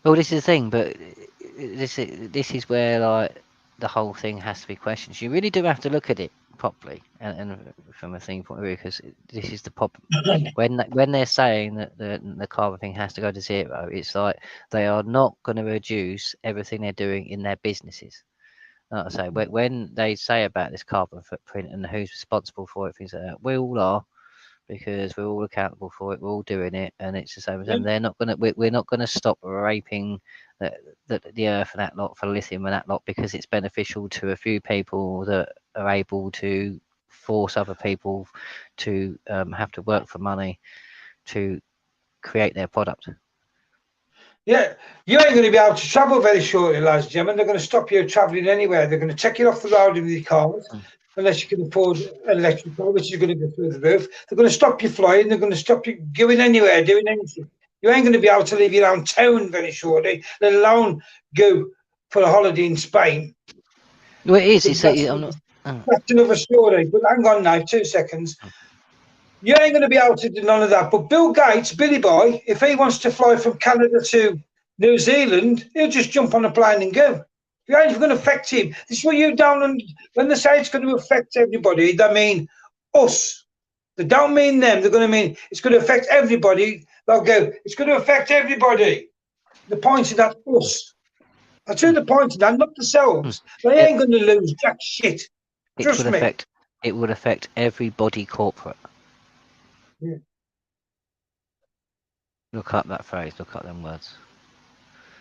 Well, this is the thing, but this is where like the whole thing has to be questioned. You really do have to look at it properly, and from a thing point of view, because this is the problem. When they're saying that the carbon thing has to go to zero, it's like they are not going to reduce everything they're doing in their businesses. Like I say, when they say about this carbon footprint and who's responsible for it, things like that, we all are, because we're all accountable for it. We're all doing it, and it's the same as them. They're not gonna. We're not gonna stop raping the earth and that lot for lithium and that lot, because it's beneficial to a few people that are able to force other people to have to work for money to create their product. Yeah, you ain't going to be able to travel very shortly, ladies and gentlemen. They're going to stop you travelling anywhere. They're going to take you off the road with your cars, Mm. unless you can afford an electric car, which is going to go through the roof. They're going to stop you flying. They're going to stop you going anywhere, doing anything. You ain't going to be able to leave your own town very shortly, let alone go for a holiday in Spain. Well, it is. But I'm not. that's another story. But hang on now, 2 seconds. You ain't going to be able to do none of that. But Bill Gates, Billy Boy, if he wants to fly from Canada to New Zealand, he'll just jump on a plane and go. It ain't going to affect him. This is what you don't. When they say it's going to affect everybody, they mean us. They don't mean them. They're going to mean it's going to affect everybody. They'll go, it's going to affect everybody. The point is that us. That's who the point is that, not themselves. They It, ain't going to lose jack shit. it Trust would me. affect. It would affect everybody corporate. Yeah. Look up that phrase. Look up them words.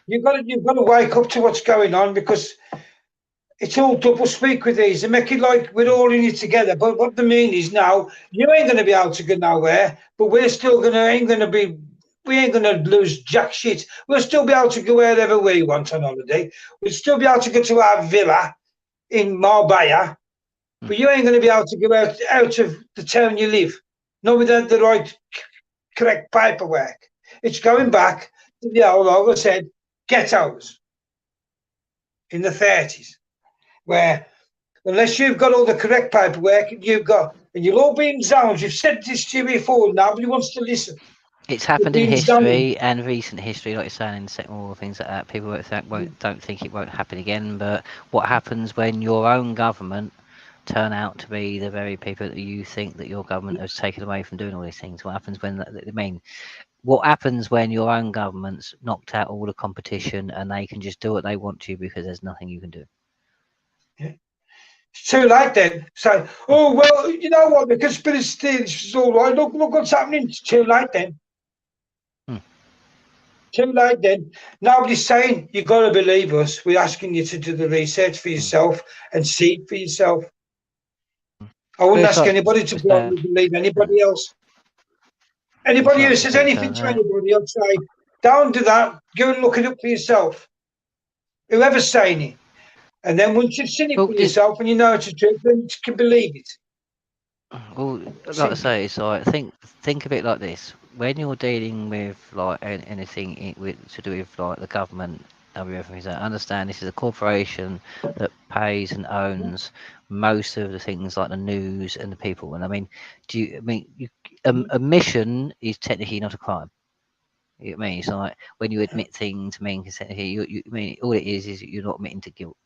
You've got to wake up to what's going on, because it's all double speak with these. They make it like we're all in it together. But what they mean is now you ain't gonna be able to go nowhere, but we're still gonna ain't gonna be we ain't gonna lose jack shit. We'll still be able to go wherever we want on holiday. We'll still be able to go to our villa in Marbella, Mm. but you ain't gonna be able to go out of the town you live. Not without the right correct paperwork. It's going back to the old, like I said, ghettos in the 30s, where unless you've got all the correct paperwork, and you'll all be in zones. You've said this to me before, nobody wants to listen. It's You'll happened in be in zones. history and recent history, like you're saying, in the Second War, things like that. People don't think it won't happen again. But what happens when your own government turn out to be the very people that you think that your government has taken away from doing all these things? What happens when? I mean, what happens when your own government's knocked out all the competition and they can just do what they want to because there's nothing you can do? Yeah. It's too late then. So, Mm, oh well, you know what? The conspiracy theories is all right. Look what's happening. It's too late then. mm. Too late then. Nobody's saying you got to believe us. We're asking you to do the research for Mm. yourself and see it for yourself. I But wouldn't it's ask like anybody to it's bad. blindly believe anybody else. It's Anybody like who people says keep anything saying to that. anybody, I'd say, don't do that. Go and look it up for yourself. Whoever's saying it. And then once you've seen it Well, for yourself and you know it's a truth, then you can believe it. well, like I Simple. say, it's like think of it like this: when you're dealing with like anything with to do with like the government of everything. So I understand this is a corporation that pays and owns most of the things like the news and the people. And I mean, a mission is technically not a crime. You know what I mean? It's like when you admit things, I mean, I mean, all it is you're not admitting to guilt.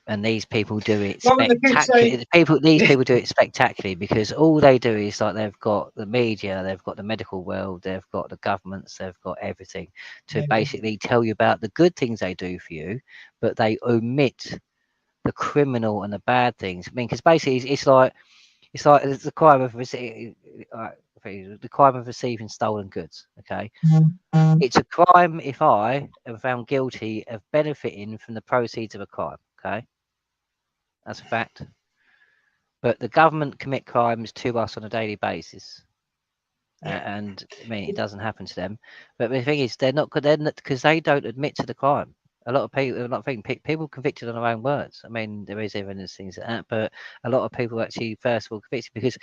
And these people do it Well, they keep saying, spectacularly. These people do it spectacularly because all they do is like they've got the media, they've got the medical world, they've got the governments, they've got everything to basically tell you about the good things they do for you, but they omit the criminal and the bad things. I mean, because basically it's the crime of the crime of receiving stolen goods. Okay, it's a crime if I am found guilty of benefiting from the proceeds of a crime. Okay, that's a fact. But the government commit crimes to us on a daily basis, and I mean it doesn't happen to them. But the thing is, they're not because they don't admit to the crime. A lot of people, are not thinking people convicted on their own words. I mean, there is evidence things like that, but a lot of people actually first of all convicted because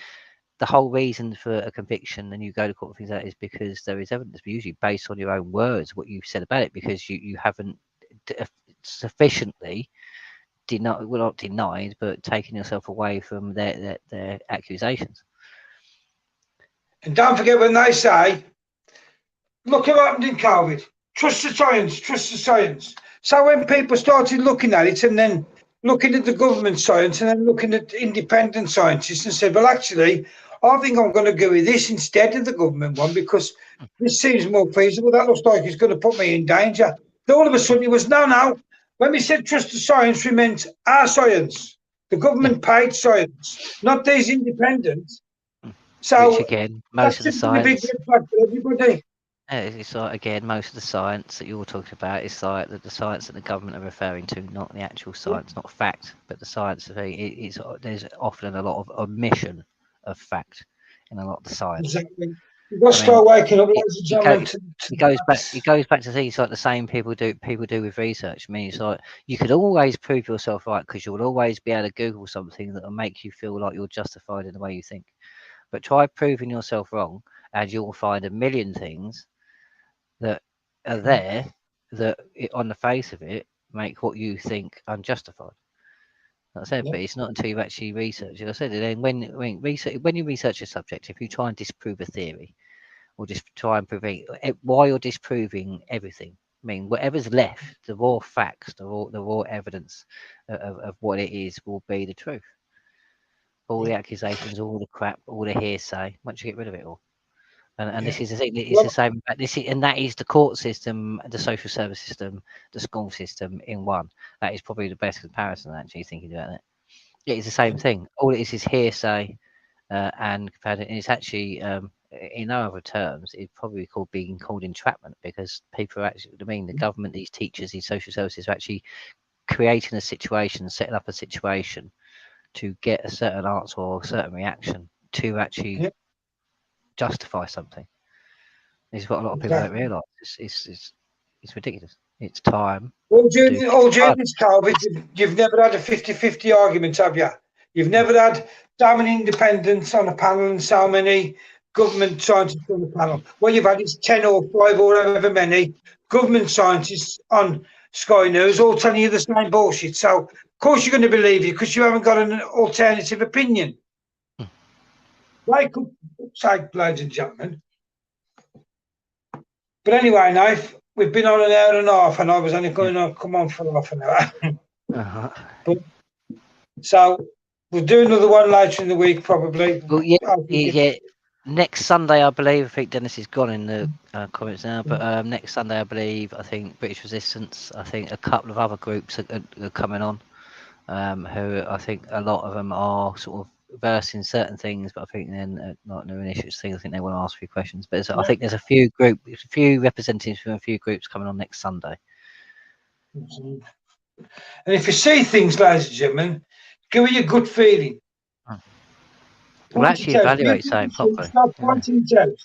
the whole reason for a conviction and you go to court for things like that is because there is evidence, usually based on your own words, what you've said about it, because you haven't sufficiently not denied, but taking yourself away from their accusations. and don't forget when they say, look at what happened in COVID. Trust the science, trust the science. So when people started looking at it and then looking at the government science and then looking at independent scientists and said, well, actually, I think I'm going to go with this instead of the government one because this seems more feasible. That looks like it's going to put me in danger. Then all of a sudden it was, no. When we said trust the science, we meant our science. The government paid science, not these independents. Which So again, most that's of the just been a big science, red flag for everybody. it's like again, most of the science that you're talking about is like the science that the government are referring to, not the actual Yeah, science, not fact, but the science of it's there's often a lot of omission of fact in a lot of the science. exactly. You've got to I mean, start waking up, it ladies and it, go, gentlemen, to it goes back. that. It goes back to things like the same people do with research. I mean, it's like you could always prove yourself right because you will always be able to Google something that will make you feel like you're justified in the way you think. But try proving yourself wrong, and you'll find a million things that are there that, on the face of it, make what you think unjustified. Like I said, Yeah, but it's not until you actually research. As I said, then when you research a subject, if you try and disprove a theory, or just try and prove while you're disproving everything. I mean, whatever's left, the raw facts, the raw evidence of what it is will be the truth. All yeah. the accusations, all the crap, all the hearsay. Once you get rid of it all, and Yeah. this is the thing. It's the Well, same. And that is the court system, the social service system, the school system in one. That is probably the best comparison. Actually, thinking about it, it is the same thing. All it is hearsay, and it's actually in no other terms it's probably being called entrapment because people are actually, I mean, the government, these teachers, these social services are actually creating a situation, setting up a situation to get a certain answer or a certain reaction to actually yeah, justify something. This is what a lot of people don't exactly. realise. It's ridiculous. It's time All to do things during right. this COVID, you've never had a 50-50 argument, have you? You've never had so many independents on a panel and so many government scientists on the panel. What you've had is 10 or 5 or however many government scientists on Sky News all telling you the same bullshit. So, of course, you're going to believe you because you haven't got an alternative opinion. They could say, ladies and gentlemen. But anyway, Knife, we've been on an hour and a half, and I was only Yeah. going to come on for half an hour. Uh-huh. But so we'll do another one later in the week, probably. Well, yeah, I think yeah. Next Sunday, I believe. I think Dennis is gone in the comments now, but next Sunday, I believe. I think British Resistance. I think a couple of other groups are coming on. Who I think a lot of them are sort of versed in certain things, but I think then not new issues things. I think they want to ask a few questions. But I think there's a few representatives from a few groups coming on next Sunday. and if you see things, ladies and gentlemen, give it your gut feeling. We'll Point actually it out. evaluate something properly. Stop Yeah. pointing it out.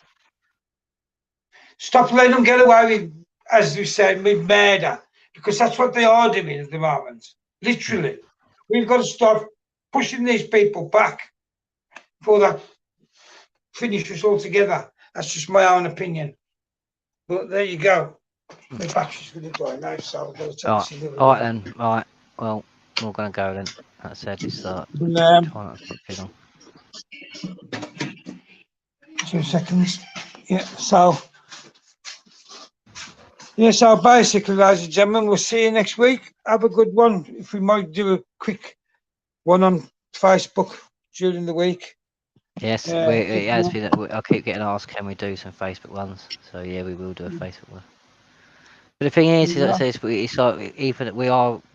Stop letting them get away with, as we said, with murder, because that's what they are doing at the moment. Literally, we've got to start pushing these people back before that finishes altogether. That's just my own opinion. But there you go. My battery's going to die now, so I've got to take All this right, into the all right room. then. All right. Well, we're gonna go then. That said, it's And, try not to keep too long. 2 seconds. Yeah, so basically, ladies and gentlemen, we'll see you next week. Have a good one. If we might do a quick one on Facebook during the week. Yes, If it has not, been. I keep getting asked, can we do some Facebook ones? So yeah, we will do a Facebook one. But the thing is, like I say, it's like even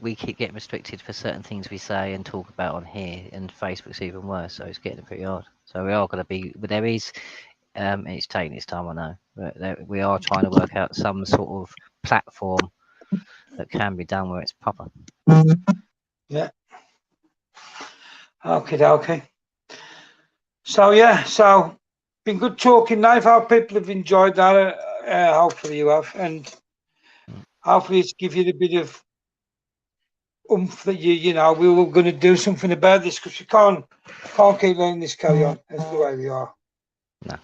we keep getting restricted for certain things we say and talk about on here, and Facebook's even worse. So it's getting pretty hard. So we are going to be, but there is, it's taking its time, I know, but we are trying to work out some sort of platform that can be done where it's proper. yeah. Okay. So been good talking, Knife. How people have enjoyed that. Hopefully you have, and hopefully it's give you a bit of oomph that you know we were going to do something about this, because we can't keep letting this carry on. That's the way we are. No.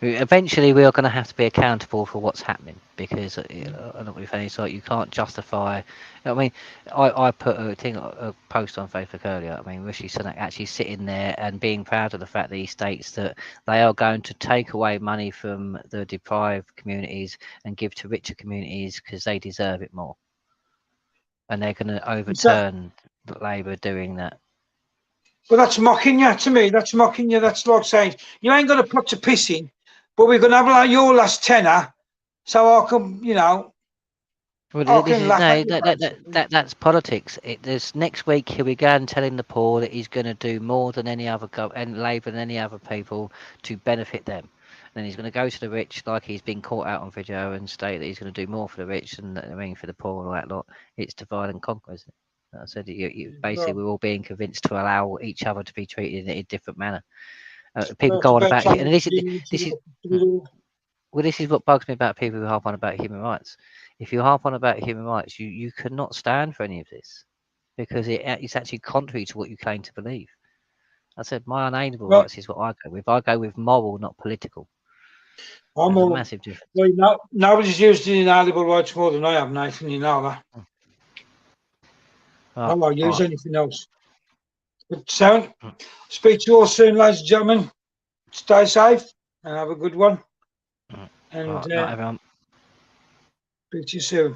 Eventually, we are going to have to be accountable for what's happening because I know what you're saying. It's like you can't justify. I mean, I put a post on Facebook earlier. I mean, Rishi Sunak actually sitting there and being proud of the fact that he states that they are going to take away money from the deprived communities and give to richer communities because they deserve it more, and they're going to overturn Labour doing that. But that's mocking you to me. That's mocking you. That's like saying you ain't got a pot to piss in, but we're going to have like your last tenner, so I can, Well, I this can is laugh no, at you, basically. that's politics. This next week he'll be going telling the poor that he's going to do more than any other and Labour than any other people to benefit them. And then he's going to go to the rich, like he's been caught out on video, and state that he's going to do more for the rich and for the poor and all that lot. It's divide and conquer, isn't it? I said basically we're all being convinced to allow each other to be treated in a different manner. People Well, it's go on about about, time and this is. Well, this is what bugs me about people who harp on about human rights. If you harp on about human rights, you cannot stand for any of this because it's actually contrary to what you claim to believe. I said my unalienable Well, rights is what I go with. I go with moral, not political. I'm There's a all. massive difference. Well, nobody's used the inalienable rights more than I have, Nathan. You know that. I Right, won't all use right. anything else. But sound. Speak to you all soon, ladies and gentlemen. Stay safe and have a good one. All And right, not everyone. speak to you soon.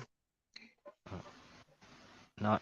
Night.